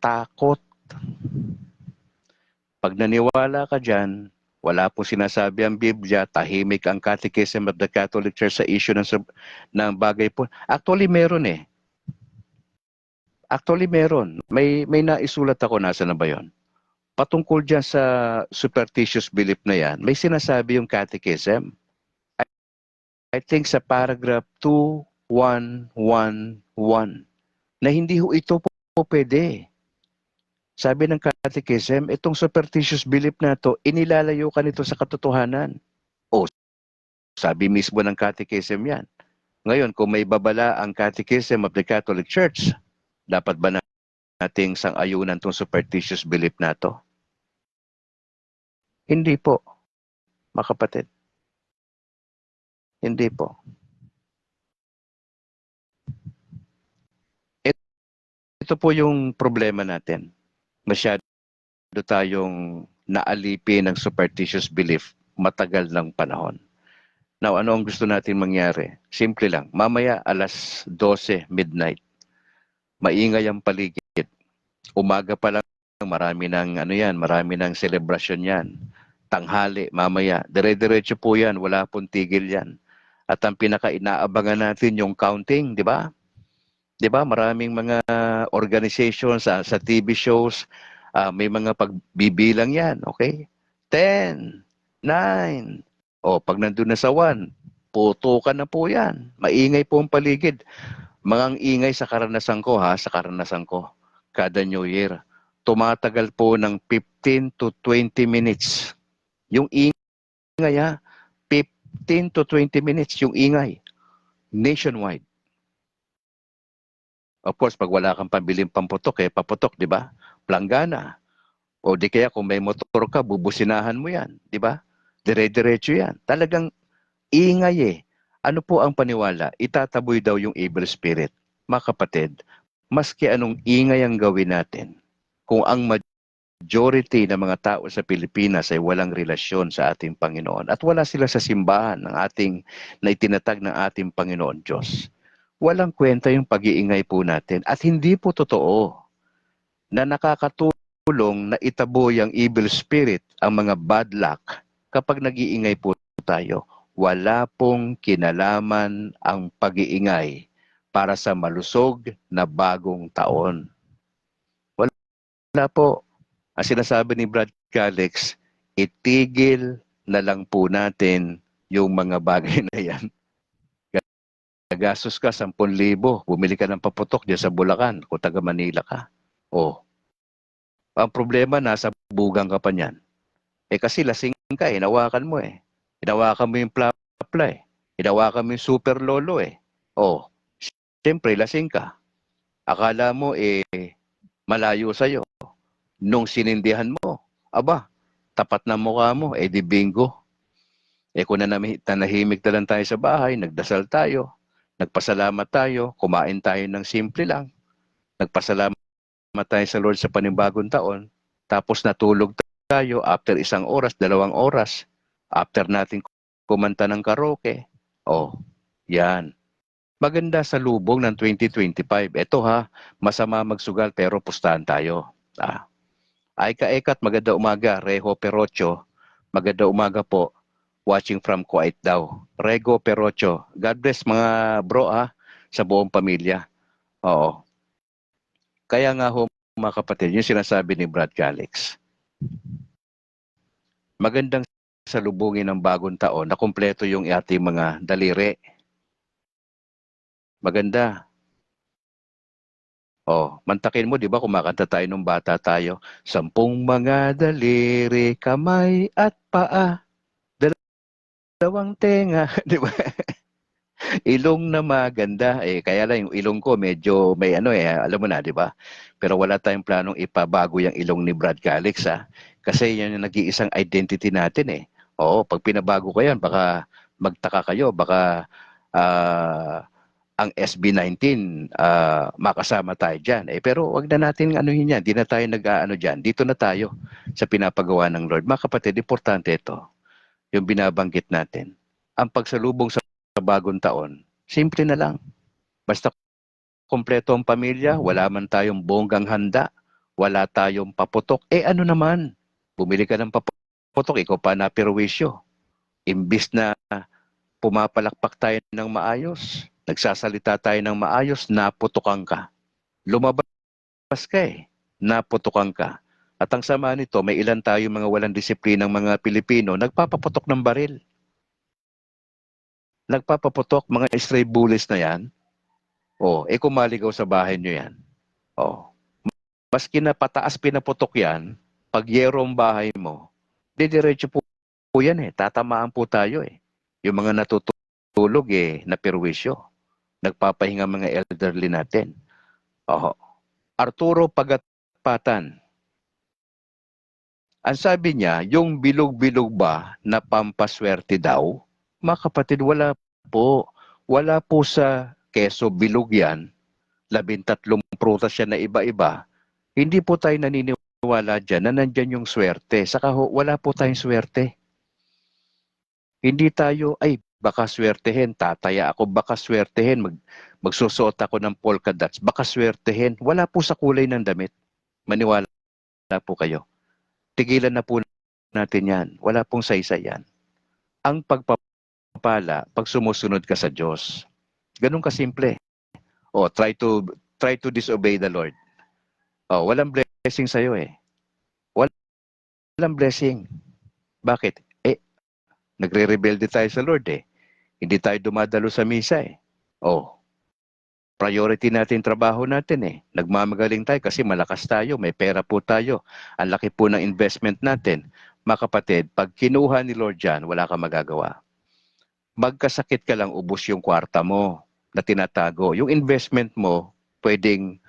Takot. Pag naniwala ka dyan, wala po sinasabi ang Biblia, tahimik ang Catechism of the Catholic Church sa issue ng bagay po. Actually, meron eh. Actually, meron. May naisulat ako, nasa na ba yun? Patungkol dyan sa superstitious belief na yan, may sinasabi yung Catechism. I think sa paragraph 2111 na hindi ho ito po pwede. Sabi ng Catechism, itong superstitious belief na to, inilalayo ka nito sa katotohanan. O, sabi mismo ng Catechism yan. Ngayon, kung may babala ang Catechism of the Catholic Church, dapat ba nating sang-ayunan itong superstitious belief na to? Hindi po, mga kapatid. Hindi po. Ito po yung problema natin. Masyado tayong naalipin ng superstitious belief matagal ng panahon. Now, ano ang gusto natin mangyari? Simple lang. Mamaya, alas 12, midnight, maingay ang paligid. Umaga pa lang, marami ng celebration yan. Tanghali, mamaya, dire-diretso po yan, wala pong tigil yan. At ang pinaka-inaabangan natin yung counting, di ba? Di ba? Maraming mga organizations sa TV shows, may mga pagbibilang yan, okay? 10, 9, o pag nandun na sa 1, putukan na po yan. Maingay po ang paligid. Mga ingay sa karanasan ko sa karanasan ko, kada New Year, tumatagal po ng 15 to 20 minutes. Yung ingay 15 to 20 minutes yung ingay. Nationwide. Of course, pag wala kang pambiling pamputok, paputok, di ba? Planggana. O di kaya kung may motor ka, bubusinahan mo yan, di ba? Dire-diretso yan. Talagang ingay Ano po ang paniwala? Itataboy daw yung evil spirit. Mga kapatid, maski anong ingay ang gawin natin, kung ang majority ng mga tao sa Pilipinas ay walang relasyon sa ating Panginoon at wala sila sa simbahan na itinatag ng ating Panginoon Diyos, walang kwenta yung pag-iingay po natin. At hindi po totoo na nakakatulong na itaboy ang evil spirit, ang mga bad luck, kapag nag-iingay po tayo. Wala pong kinalaman ang pag-iingay para sa malusog na bagong taon. Wala po. Ang sinasabi ni Brad Calix, itigil na lang po natin yung mga bagay na yan. Gagastos ka 10,000, bumili ka ng paputok dyan sa Bulacan, kung taga Manila ka. Ang problema, nasa bugang ka pa niyan. Kasi lasing ka, hinawakan mo Hinawakan mo yung plapla Hinawakan mo yung super lolo siyempre lasing ka. Akala mo malayo sa'yo. Nung sinindihan mo, aba, tapat na mukha mo, di bingo. Kung nanahimik na lang tayo sa bahay, nagdasal tayo, nagpasalamat tayo, kumain tayo ng simple lang, nagpasalamat tayo sa Lord sa panibagong taon, tapos natulog tayo after 1 oras, 2 oras, after natin kumanta ng karaoke. Yan. Maganda sa lubong ng 2025. Ito masama magsugal pero pustahan tayo. Ay kaekat, maganda umaga, Reho Perocho. Maganda umaga po. Watching from Kuwait daw. Rego Perocho. God bless mga bro sa buong pamilya. Oo. Kaya nga mga kapatid, yung sinasabi ni Brad Calix. Magandang salubungin ng bagong taon na kumpleto yung ating mga daliri. Maganda. Mantakin mo, di ba, kumakanta tayo nung bata tayo. 10 mga daliri, kamay at paa. Dalawang tenga, di ba? Ilong na maganda. Kaya lang yung ilong ko medyo may alam mo na, di ba? Pero wala tayong planong ipabago yung ilong ni Brad Calix, Kasi yan yung nag-iisang identity natin, pag pinabago ko yan, baka magtaka kayo, baka ang SB19 makasama tayo dyan. Pero wag na natin anuhin yan. Di na tayo nag-aano dyan. Dito na tayo sa pinapagawa ng Lord. Mga kapatid, importante ito. Yung binabanggit natin. Ang pagsalubong sa bagong taon, simple na lang. Basta kompleto ang pamilya, wala man tayong bonggang handa, wala tayong paputok, ano naman, bumili ka ng paputok, ikaw pa na perwisyo. Imbis na pumapalakpak tayo ng maayos, nagsasalita tayo ng maayos, naputukan ka. Lumabas ka naputukan ka. At ang sama nito, may ilan tayo mga walang disiplinang mga Pilipino, nagpapaputok ng baril. Nagpapaputok, mga stray bullets na yan. Kung maligaw sa bahay nyo yan. Maski na pataas pinaputok yan, pag yero ang bahay mo, didiretso po yan eh. Tatamaan po tayo eh. Yung mga natutulog eh, napirwisyo. Nagpapahinga mga elderly natin. Oho. Arturo Pagatpatan. Ang sabi niya, yung bilog-bilog ba na pampaswerte daw? Mga kapatid, wala po. Wala po sa keso bilog yan. 13 prutas siya na iba-iba. Hindi po tayo naniniwala dyan na nandyan yung swerte. Saka wala po tayong swerte. Hindi tayo, ay, baka swertehin, tataya ako, baka swertehin, magsusuot ako ng polka dots, baka swertehin. Wala po sa kulay ng damit. Maniwala po kayo. Tigilan na po natin yan. Wala pong saysay yan. Ang pagpapala, pag sumusunod ka sa Diyos. Ganun kasimple. O, try to disobey the Lord. O, walang blessing sa'yo eh. Walang blessing. Bakit? Nagre-rebelde tayo sa Lord eh. Hindi tayo dumadalo sa misa eh. Oh, priority natin trabaho natin eh. Nagmamagaling tayo kasi malakas tayo, may pera po tayo. Ang laki po ng investment natin. Mga kapatid, pag kinuha ni Lord yan, wala kang magagawa. Magkasakit ka lang, ubos yung kwarta mo na tinatago. Yung investment mo, pwedeng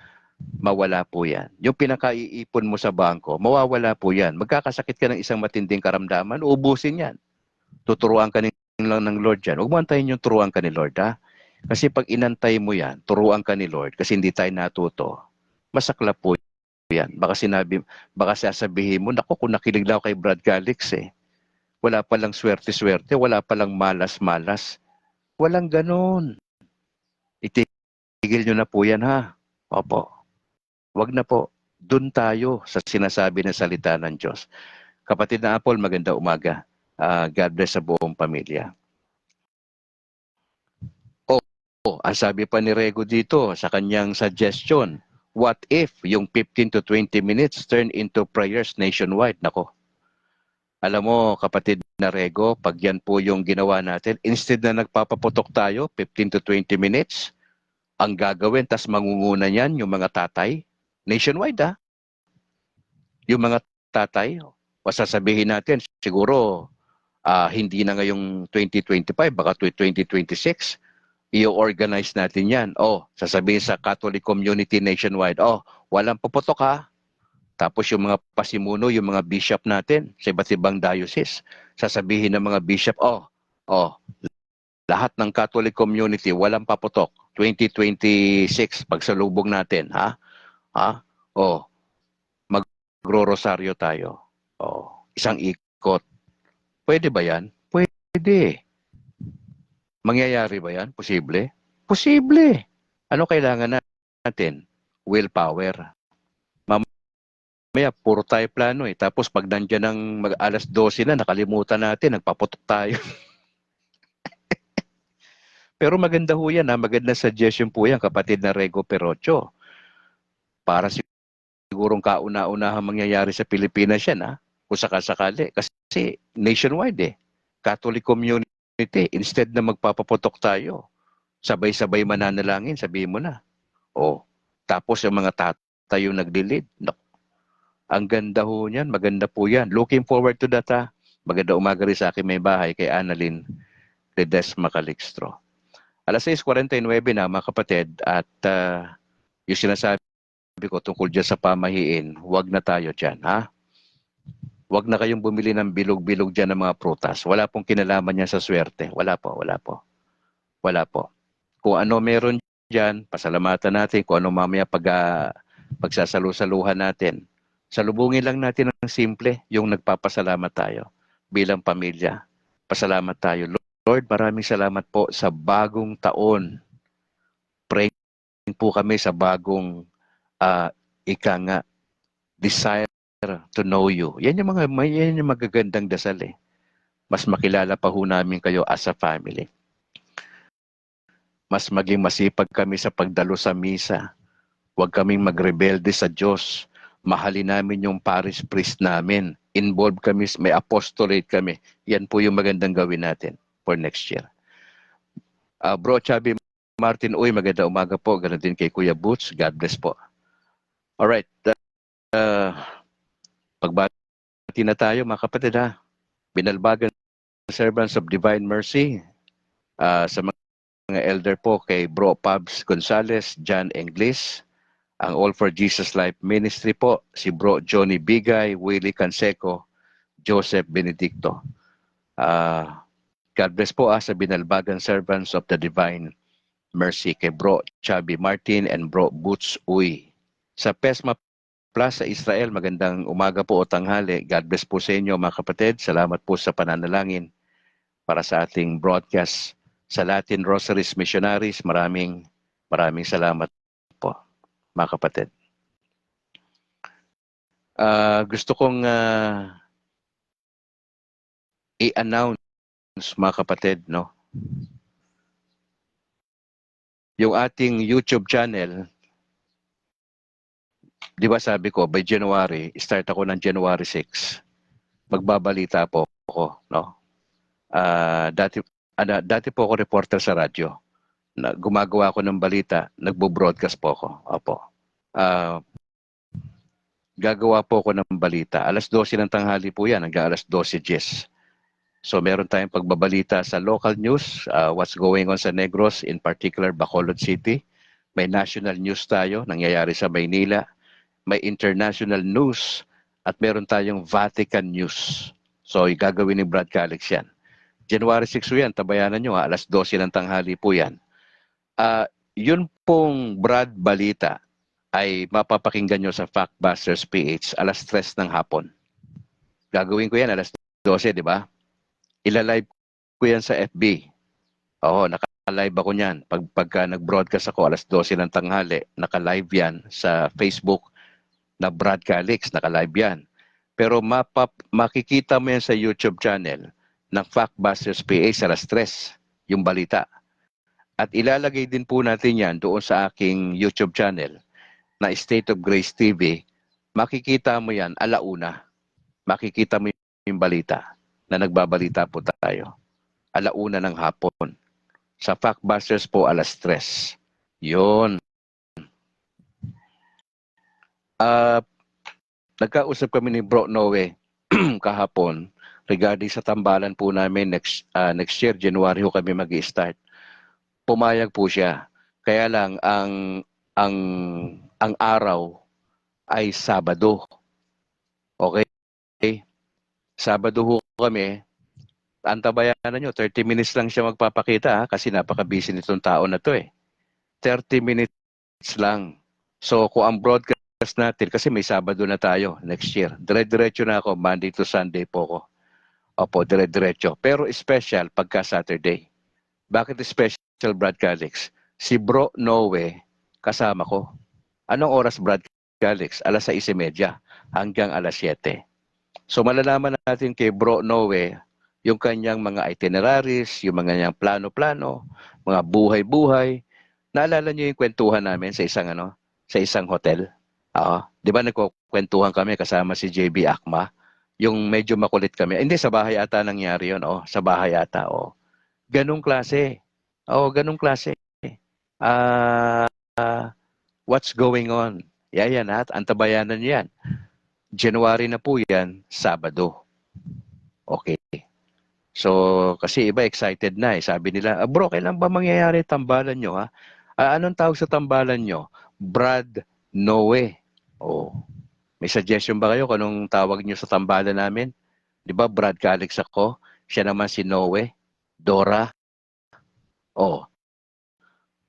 mawala po yan. Yung pinakaiipon mo sa bangko, mawawala po yan. Magkakasakit ka ng isang matinding karamdaman, ubusin yan. Tuturuan ka lang ng Lord yan. Huwag mo antayin yung turuan ka ni Lord, ha? Kasi pag inantay mo yan, turuan ka ni Lord, kasi hindi tayo natuto, masaklap po yan. Baka sasabihin mo, naku, kung nakinig lang ako kay Brad Calix eh. Wala palang swerte-swerte, wala palang malas-malas. Walang ganon. Itigil nyo na po yan, ha? Opo. Wag na po. Doon tayo sa sinasabi ng salita ng Diyos. Kapatid na Apple, maganda umaga. God bless sa buong pamilya. Ang sabi pa ni Rego dito sa kanyang suggestion, what if yung 15 to 20 minutes turn into prayers nationwide? Nako. Alam mo, kapatid na Rego, pag yan po yung ginawa natin, instead na nagpapaputok tayo, 15 to 20 minutes, ang gagawin, tas mangunguna yan, yung mga tatay, nationwide yung mga tatay, o sasabihin natin, siguro, hindi na ngayong 2025, baka 2026, i-organize natin yan. Sasabihin sa Catholic community nationwide, walang puputok ha. Tapos yung mga pasimuno, yung mga bishop natin sa iba't ibang diocese, sasabihin ng mga bishop, lahat ng Catholic community, walang paputok. 2026, pagsalubong natin, ha? Magro-rosaryo tayo. Isang ikot. Pwede ba yan? Pwede. Mangyayari ba yan? Posible? Posible. Ano kailangan natin? Willpower. Mamaya, puro tayo plano eh. Tapos pag nandiyan ng alas 12 na, nakalimutan natin, nagpaputok tayo. Pero maganda ho yan, maganda suggestion po yan, kapatid na Rego Perocho. Para sigurong kauna-unahang mangyayari sa Pilipinas yan, kung sakasakali. Kasi nationwide eh. Catholic community, instead na magpapaputok tayo, sabay-sabay mananalangin, sabihin mo na. Tapos yung mga tatay yung nagdilid. Ang ganda ho niyan, maganda po yan. Looking forward to that Maganda umaga rin sa akin may bahay kay Annalyn Ledesma Calixtro. Alas 6:49 na mga kapatid at yung sinasabi ko tungkol dyan sa pamahiin, huwag na tayo dyan, ha? Huwag na kayong bumili ng bilog-bilog dyan ng mga prutas. Wala pong kinalaman yan sa swerte. Wala po. Kung ano meron dyan, pasalamatan natin. Kung ano mamaya pagsasalusaluhan natin. Salubungin lang natin ng simple, yung nagpapasalamat tayo bilang pamilya. Pasalamat tayo. Lord, maraming salamat po sa bagong taon. Praying po kami sa bagong desire to know you. Yan yung magagandang dasal eh. Mas makilala pa ho namin kayo as a family. Mas maging masipag kami sa pagdalo sa misa. Huwag kaming magrebelde sa Diyos. Mahalin namin yung parish priest namin. Involved kami, may apostolate kami. Yan po yung magandang gawin natin for next year. Bro Chubby Martin, maganda umaga po. Ganun din kay Kuya Boots. God bless po. Alright. pagbati na tayo mga kapatid ha. Binalbagan servants of divine mercy, sa mga elder po kay Bro Pabs Gonzales, John Englis, ang All for Jesus Life Ministry po, si Bro Johnny Bigay, Willie Canseco, Joseph Benedicto. God bless po sa binalbagan servants of the divine mercy kay Bro Chubby Martin and Bro Boots Uy. Sa PESMA Plus sa Israel, magandang umaga po o tanghali. God bless po sa inyo mga kapatid. Salamat po sa pananalangin para sa ating broadcast sa Latin Rosaries Missionaries. Maraming salamat po mga kapatid. Gusto kong i-announce mga kapatid, no? Yung ating YouTube channel, di ba sabi ko, by January, start ako ng January 6, magbabalita po ako, no? Dati po ako reporter sa radyo. Gumagawa ako ng balita, nagbo-broadcast po ako. Opo. Gagawa po ako ng balita. Alas 12 ng tanghali po yan, hanggang alas 12:10. So meron tayong pagbabalita sa local news, what's going on sa Negros, in particular Bacolod City. May national news tayo, nangyayari sa Maynila. May international news at meron tayong Vatican news. So gagawin ni Brad Calix yan. January 6 yan, tabayanan nyo alas 12 ng tanghali po yan. Yun pong Brad Balita ay mapapakinggan nyo sa Factbusters PH alas 3 ng hapon. Gagawin ko yan alas 12, di ba? Ilalive ko yan sa FB. Oo, naka-live ako niyan. Pagka nag-broadcast ako alas 12 ng tanghali, naka-live yan sa Facebook na Brad Calix, naka-live yan. Pero makikita mo yan sa YouTube channel ng Factbusters PH alas 3, yung balita. At ilalagay din po natin yan doon sa aking YouTube channel na State of Grace TV. Makikita mo yan alauna. Makikita mo yung balita na nagbabalita po tayo. Alauna ng hapon. Sa Factbusters po alas 3. Yun. Nagkausap kami ni Bro Noe kahapon regarding sa tambalan po namin next year, January ho kami mag-i-start. Pumayag po siya. Kaya lang ang araw ay Sabado. Okay? Sabado ho kami. Antabayanan nyo, 30 minutes lang siya magpapakita kasi napaka-busy nitong tao na to eh. 30 minutes lang. So kung ang broadcast natin, kasi may Sabado na tayo next year. Dire-diretso na ako, Monday to Sunday po ko. Opo, dire-diretso. Pero special pagka Saturday. Bakit special, Brad Calix? Si Bro Noe, kasama ko. Anong oras, Brad Calix? Alas 6:30 hanggang alas 7. So malalaman natin kay Bro Noe yung kanyang mga itineraries, yung mga kanyang plano-plano, mga buhay-buhay. Naalala niyo yung kwentuhan namin sa isang hotel? Di ba nagkukwentuhan kami kasama si JB Akma? Yung medyo makulit kami. Hindi, sa bahay ata nangyari yun. Sa bahay ata. Ganong klase. Ganong klase. What's going on? Yan at antabayanan yan. January na po yan, Sabado. Okay. So, kasi iba excited na eh. Sabi nila, bro, kailan ba mangyayari tambalan nyo ha? Anong tawag sa tambalan nyo? Brad Noe. May suggestion ba kayo kung anong tawag nyo sa tambalan namin? Di ba Brad Calix ako? Siya naman si Noe. Dora.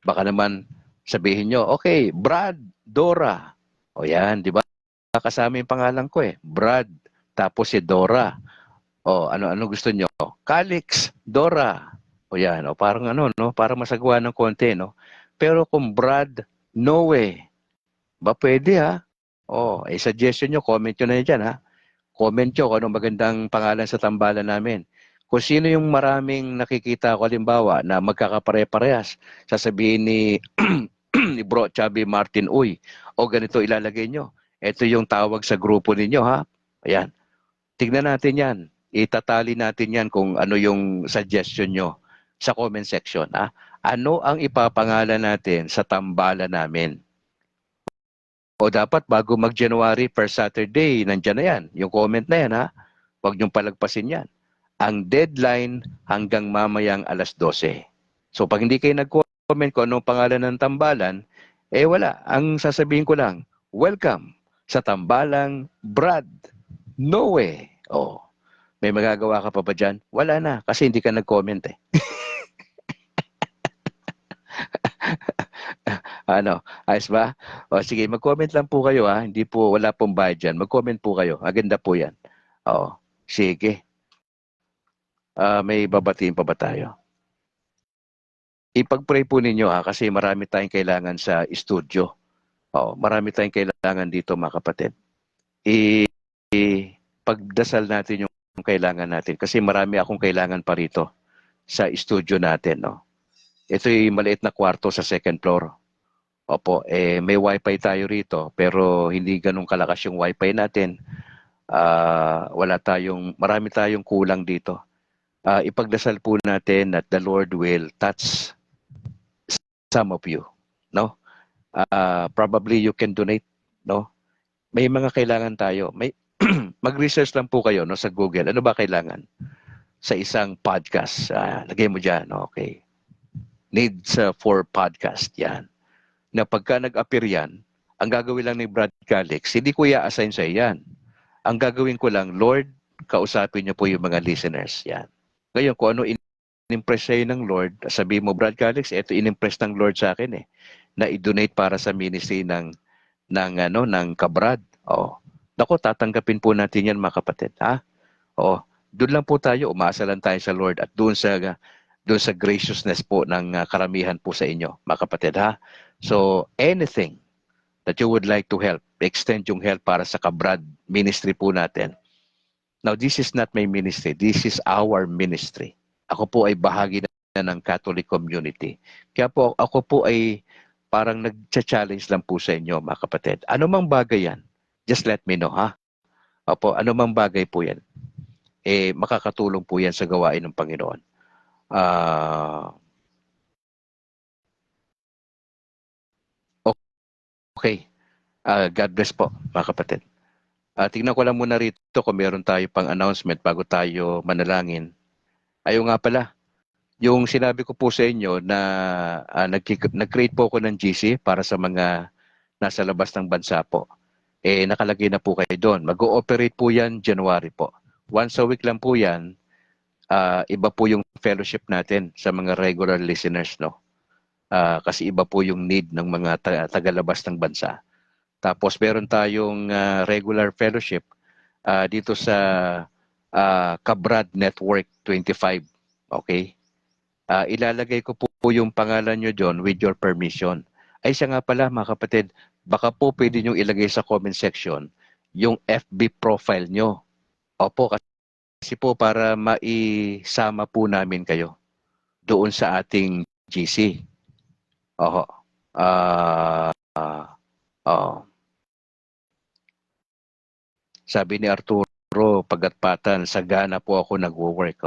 Baka naman sabihin nyo, okay, Brad, Dora. Yan, di ba? Kasama yung pangalan ko eh. Brad, tapos si Dora. Ano gusto nyo? Calix, Dora. Yan, parang no? Parang masagawa ng konti, no? Pero kung Brad, Noe, ba pwede ha? Suggestion nyo, comment nyo na dyan ha? Comment nyo kung anong magandang pangalan sa tambalan namin. Kung sino yung maraming nakikita ko, halimbawa, na magkakapare-parehas, sasabihin ni, ni Bro Chubby Martin, uy, ganito ilalagay nyo. Ito yung tawag sa grupo ninyo, ha? Ayan. Tignan natin yan. Itatali natin yan kung ano yung suggestion nyo sa comment section, ha? Ano ang ipapangalan natin sa tambalan namin? O dapat bago mag-January first Saturday, nandiyan na yan. Yung comment na yan, ha? Huwag niyong palagpasin yan. Ang deadline hanggang mamayang alas 12. So pag hindi kayo nag-comment kung anong pangalan ng tambalan, wala. Ang sasabihin ko lang, welcome sa tambalang Brad Noe. Oh, may magagawa ka pa ba dyan? Wala na, kasi hindi ka nag-comment eh. Ano, ayos ba? O sige, mag-comment lang po kayo ha. Hindi po, wala pong bayad dyan. Mag-comment po kayo. Aganda po yan. Oo, sige. May babatiin pa ba tayo? Ipag-pray po ninyo ha, kasi marami tayong kailangan sa studio. Oo, marami tayong kailangan dito mga kapatid. Pagdasal natin yung kailangan natin kasi marami akong kailangan pa rito sa studio natin. No? Ito yung maliit na kwarto sa second floor. Opo, may wifi tayo rito pero hindi ganun kalakas yung wifi natin. Marami tayong kulang dito. Ipagdasal po natin that the Lord will touch some of you. No? Probably you can donate. No? May mga kailangan tayo. Mag-research lang po kayo no, sa Google. Ano ba kailangan? Sa isang podcast. Lagay mo dyan. Okay. Needs for podcast. Yan. Na pagka nag-appear yan, ang gagawin lang ni Brad Calix, hindi ko i-assign sa yan. Ang gagawin ko lang, Lord, kausapin niyo po yung mga listeners. Yan. Ngayon, kung ano in-impress sa'yo ng Lord, sabi mo, Brad Calix, ito in-impress ng Lord sa akin na i-donate para sa ministry ng Kabrad. Oh. Nako, tatanggapin po natin yan mga kapatid. Ha? Oh. Doon lang po tayo, umaasa lang tayo sa Lord at doon sa graciousness po ng karamihan po sa inyo, mga kapatid. Ha? So, anything that you would like to help, extend yung help para sa Kabrad ministry po natin. Now, this is not my ministry. This is our ministry. Ako po ay bahagi na ng Catholic community. Kaya po, ako po ay parang nag-challenge lang po sa inyo, mga kapatid. Ano mang bagay yan, just let me know, ha? Opo, ano mang bagay po yan. Makakatulong po yan sa gawain ng Panginoon. Okay. God bless po, mga kapatid. Tingnan ko lang muna rito kung meron tayo pang announcement bago tayo manalangin. Ayun nga pala, yung sinabi ko po sa inyo na nag-create po ako ng GC para sa mga nasa labas ng bansa po. Nakalagay na po kayo doon. Mag-ooperate po yan January po. Once a week lang po yan. Iba po yung fellowship natin sa mga regular listeners, no? Kasi iba po yung need ng mga tagalabas ng bansa. Tapos meron tayong regular fellowship dito sa Kabrad Network 25. Okay? Ilalagay ko po yung pangalan nyo doon with your permission. Ay siya nga pala mga kapatid, baka po pwede nyo ilagay sa comment section yung FB profile nyo. Opo, kasi po para maisama po namin kayo doon sa ating GC. Oho. Sabi ni Arturo, pagatpatan, sagana po ako nagwo-work.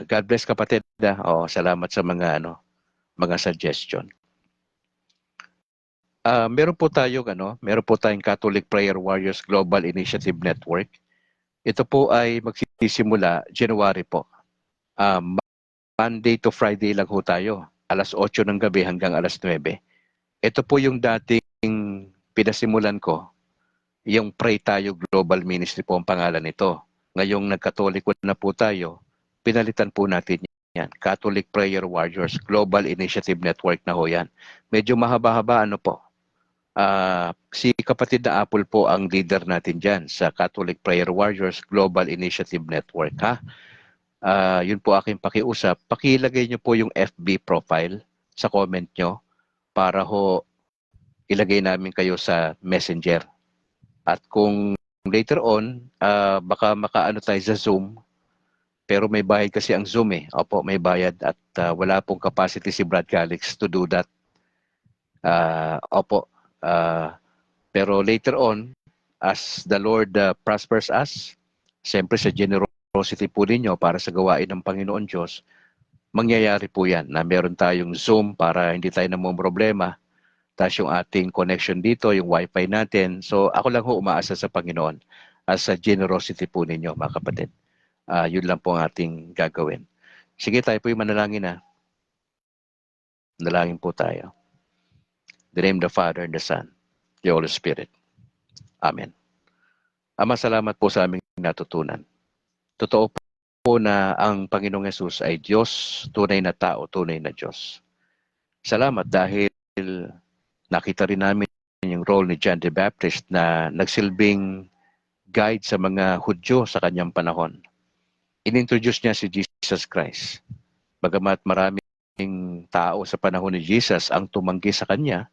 God bless kapatid. Salamat sa mga suggestion. Meron po tayong Catholic Prayer Warriors Global Initiative Network. Ito po ay magsisimula January po. Monday to Friday lang ho tayo. Alas 8 ng gabi hanggang alas 9. Ito po yung dating pinasimulan ko. Yung Pray Tayo Global Ministry po ang pangalan nito. Ngayong nagkatoliko na po tayo, pinalitan po natin yan. Catholic Prayer Warriors Global Initiative Network na ho yan. Medyo mahaba-haba po. Si kapatid na Apple po ang leader natin dyan sa Catholic Prayer Warriors Global Initiative Network. Ha? Yun po aking pakiusap. Pakilagay nyo po yung FB profile sa comment nyo para ho ilagay namin kayo sa messenger. At kung later on, baka makaano tayo sa Zoom, pero may bayad kasi ang Zoom Opo, may bayad at wala pong capacity si Brad Calix to do that. Opo. Pero later on, as the Lord prospers us, siyempre sa generosity po ninyo para sa gawain ng Panginoon Diyos, mangyayari po yan na meron tayong Zoom para hindi tayo namumroblema. ligtas yung ating connection dito, yung wifi natin. So ako lang ho umaasa sa Panginoon as a generosity po ninyo mga kapatid. Yun lang po ang ating gagawin. Sige, tayo po yung manalangin na. Manalangin po tayo. In the name of the Father and the Son, the Holy Spirit. Amen. Ama, salamat po sa aming natutunan. Totoo po na ang Panginoong Yesus ay Diyos, tunay na tao, tunay na Diyos. Salamat dahil nakita rin namin yung role ni John the Baptist na nagsilbing guide sa mga Hudyo sa kanyang panahon. Inintroduce niya si Jesus Christ. Bagamat maraming tao sa panahon ni Jesus ang tumanggi sa kanya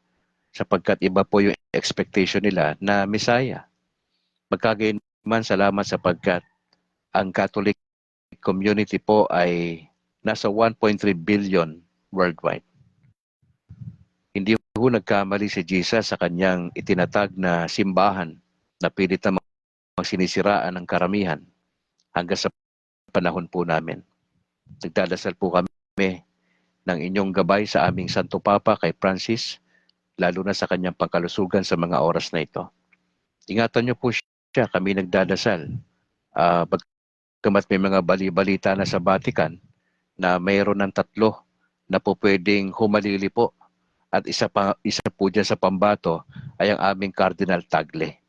sapagkat iba po yung expectation nila na Messiah. Magkagayon man, salamat sapagkat ang Catholic community po ay nasa 1.3 billion worldwide. Hindi po nagkamali si Jesus sa kanyang itinatag na simbahan na pilit na sinisiraan ng karamihan hanggang sa panahon po namin. Nagdadasal po kami ng inyong gabay sa aming Santo Papa kay Francis, lalo na sa kanyang pangkalusugan sa mga oras na ito. Ingatan niyo po siya, kami nagdadasal. Bagamat may mga bali-balita na sa Vatican na mayroon ng 3 na po pwedeng humalili po at isa po dyan sa pambato ay ang aming Cardinal Tagle.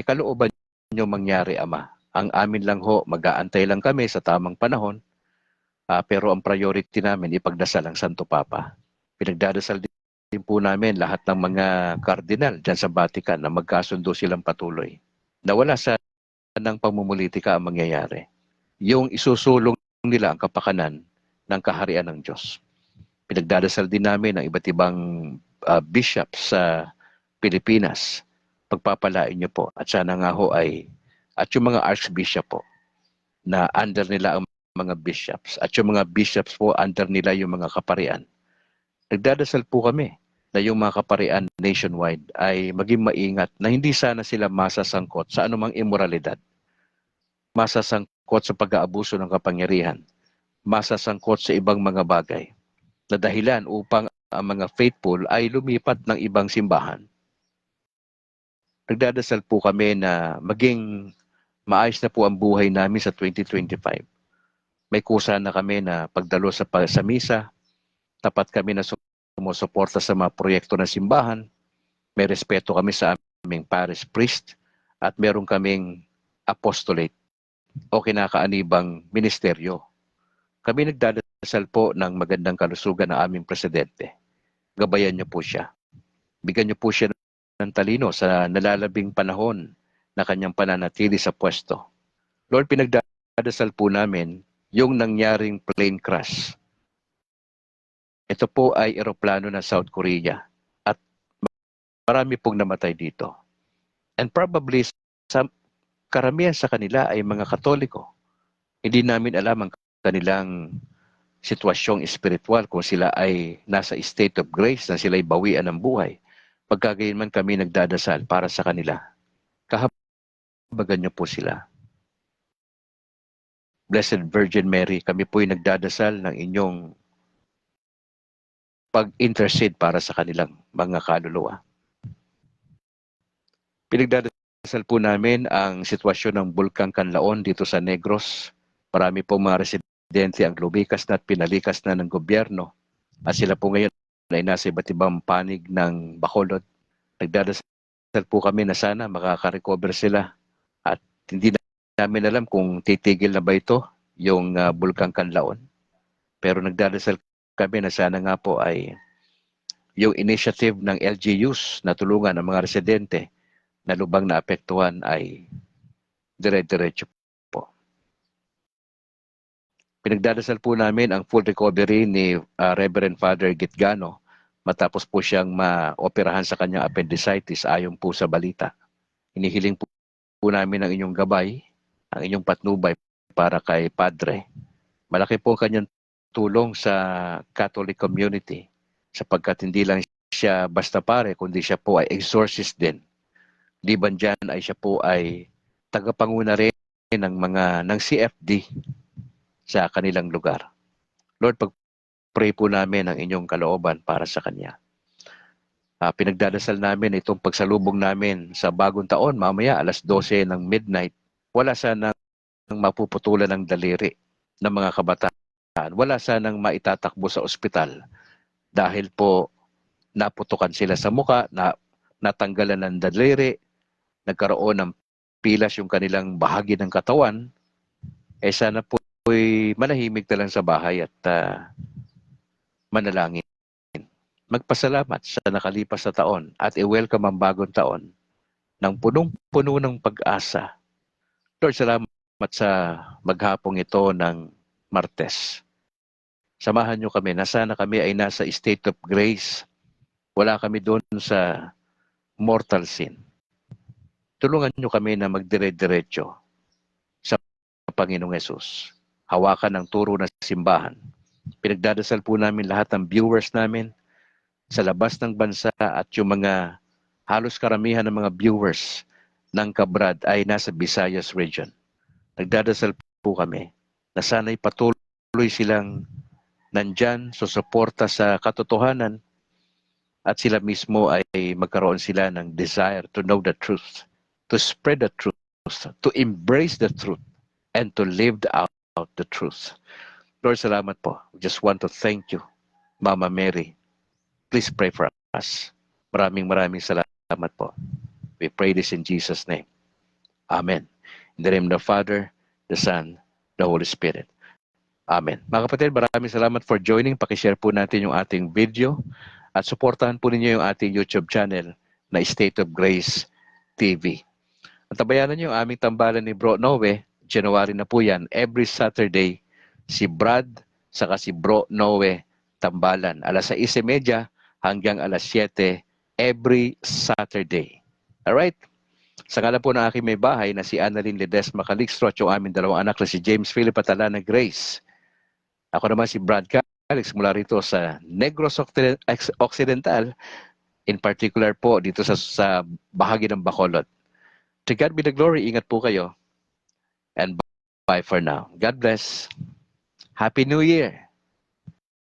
Kalooban niyo mangyari, Ama. Ang amin lang ho, mag-aantay lang kami sa tamang panahon, pero ang priority namin ipagdasal ang Santo Papa. Pinagdadasal din po namin lahat ng mga cardinal dyan sa Vatican na magkasundo silang patuloy. Nawala sa ng pamumulitika ang mangyayari. Yung isusulong nila ang kapakanan ng kaharian ng Diyos. Pinagdadasal din namin ang iba't ibang bishops sa Pilipinas. Pagpapalain niyo po. At sana nga ho at yung mga archbishop po na under nila ang mga bishops at yung mga bishops po under nila yung mga kaparian. Nagdadasal po kami na yung mga kaparian nationwide ay maging maingat na hindi sana sila masasangkot sa anumang immoralidad. Masasangkot sa pag-aabuso ng kapangyarihan. Masasangkot sa ibang mga bagay na dahilan upang ang mga faithful ay lumipat ng ibang simbahan. Nagdadasal po kami na maging maayos na po ang buhay namin sa 2025. May kusa na kami na pagdalo sa misa, tapat kami na sumusuporta sa mga proyekto ng simbahan, may respeto kami sa aming parish priest, at meron kaming apostolate o kinakaanibang ministeryo. Kami nagdadasal po ng magandang kalusugan ng aming presidente. Gabayan niyo po siya. Bigyan niyo po siya ng talino sa nalalabing panahon na kanyang pananatili sa pwesto. Lord, pinagdadasal po namin yung nangyaring plane crash. Ito po ay eroplano ng South Korea at marami pong namatay dito. And probably karamihan sa kanila ay mga Katoliko. Hindi namin alam ang kanilang sitwasyong espiritual kung sila ay nasa state of grace na sila ay bawian ng buhay. Pagkagayon man kami nagdadasal para sa kanila. Kahabagan niyo po sila. Blessed Virgin Mary, kami po ay nagdadasal ng inyong pag-intercede para sa kanilang mga kaluluwa. Pinagdadasal po namin ang sitwasyon ng Bulkang Kanlaon dito sa Negros. Marami pong mga residente ang lumikas na at pinalikas na ng gobyerno. At sila po ngayon ay nasa iba't ibang panig ng Bacolod. Nagdadasal po kami na sana makaka-recover sila. At hindi namin alam kung titigil na ba ito, yung Bulkang Kanlaon. Pero nagdadasal kami na sana nga po ay yung initiative ng LGUs na tulungan ang mga residente na lubang na apektuhan ay dire-diretso po. Pinagdadasal po namin ang full recovery ni Reverend Father Gitgano matapos po siyang maoperahan sa kanyang appendicitis ayon po sa balita. Inihiling po namin ang inyong gabay, ang inyong patnubay para kay Padre. Malaki po ang kanyang tulong sa Catholic community sapagkat hindi lang siya basta pare kundi siya po ay exorcist din. Liban dyan ay siya po ay tagapanguna rin ng CFD sa kanilang lugar. Lord, pag-pray po namin ang inyong kalooban para sa kanya. Pinagdadasal namin itong pagsalubong namin sa bagong taon, mamaya alas 12 ng midnight. Wala sanang mapuputulan ng daliri ng mga kabataan. Wala sanang maitatakbo sa ospital dahil po naputukan sila sa muka, natanggalan ng daliri, nagkaroon ng pilas yung kanilang bahagi ng katawan. Sana po manahimik na lang sa bahay at manalangin. Magpasalamat sa nakalipas na taon at i-welcome ang bagong taon ng punong-puno ng pag-asa. Lord, salamat sa maghapong ito ng Martes. Samahan niyo kami na sana kami ay nasa state of grace. Wala kami doon sa mortal sin. Tulungan niyo kami na magdire-diretso sa Panginoong Yesus. Hawakan ang turo ng simbahan. Pinagdadasal po namin lahat ng viewers namin sa labas ng bansa at yung mga halos karamihan ng mga viewers ng Kabrad ay nasa Visayas region. Nagdadasal po kami na sana'y patuloy silang nandyan, susuporta sa katotohanan at sila mismo ay magkaroon sila ng desire to know the truth, to spread the truth, to embrace the truth, and to live out the truth. Lord, salamat po. We just want to thank you, Mama Mary. Please pray for us. Maraming salamat po. We pray this in Jesus' name. Amen. In the name of the Father, the Son, the Holy Spirit. Amen. Mga kapatid, maraming salamat for joining. Pakishare po natin yung ating video at suportahan po ninyo yung ating YouTube channel na State of Grace TV. At tabayanan nyo yung aming tambalan ni Bro Noe. January na po yan. Every Saturday, si Brad saka si Bro Noe tambalan. Alas 6:30 hanggang alas 7 every Saturday. Alright? Sa ngala po ng aking may bahay na si Annalyn Ledesma Calixto at yung aming dalawang anak na si James Philip at Alana Grace. Ako naman si Brad Calix mula rito sa Negros Occidental, in particular po dito sa bahagi ng Bacolod. To God be the glory. Ingat po kayo. And bye for now. God bless. Happy New Year.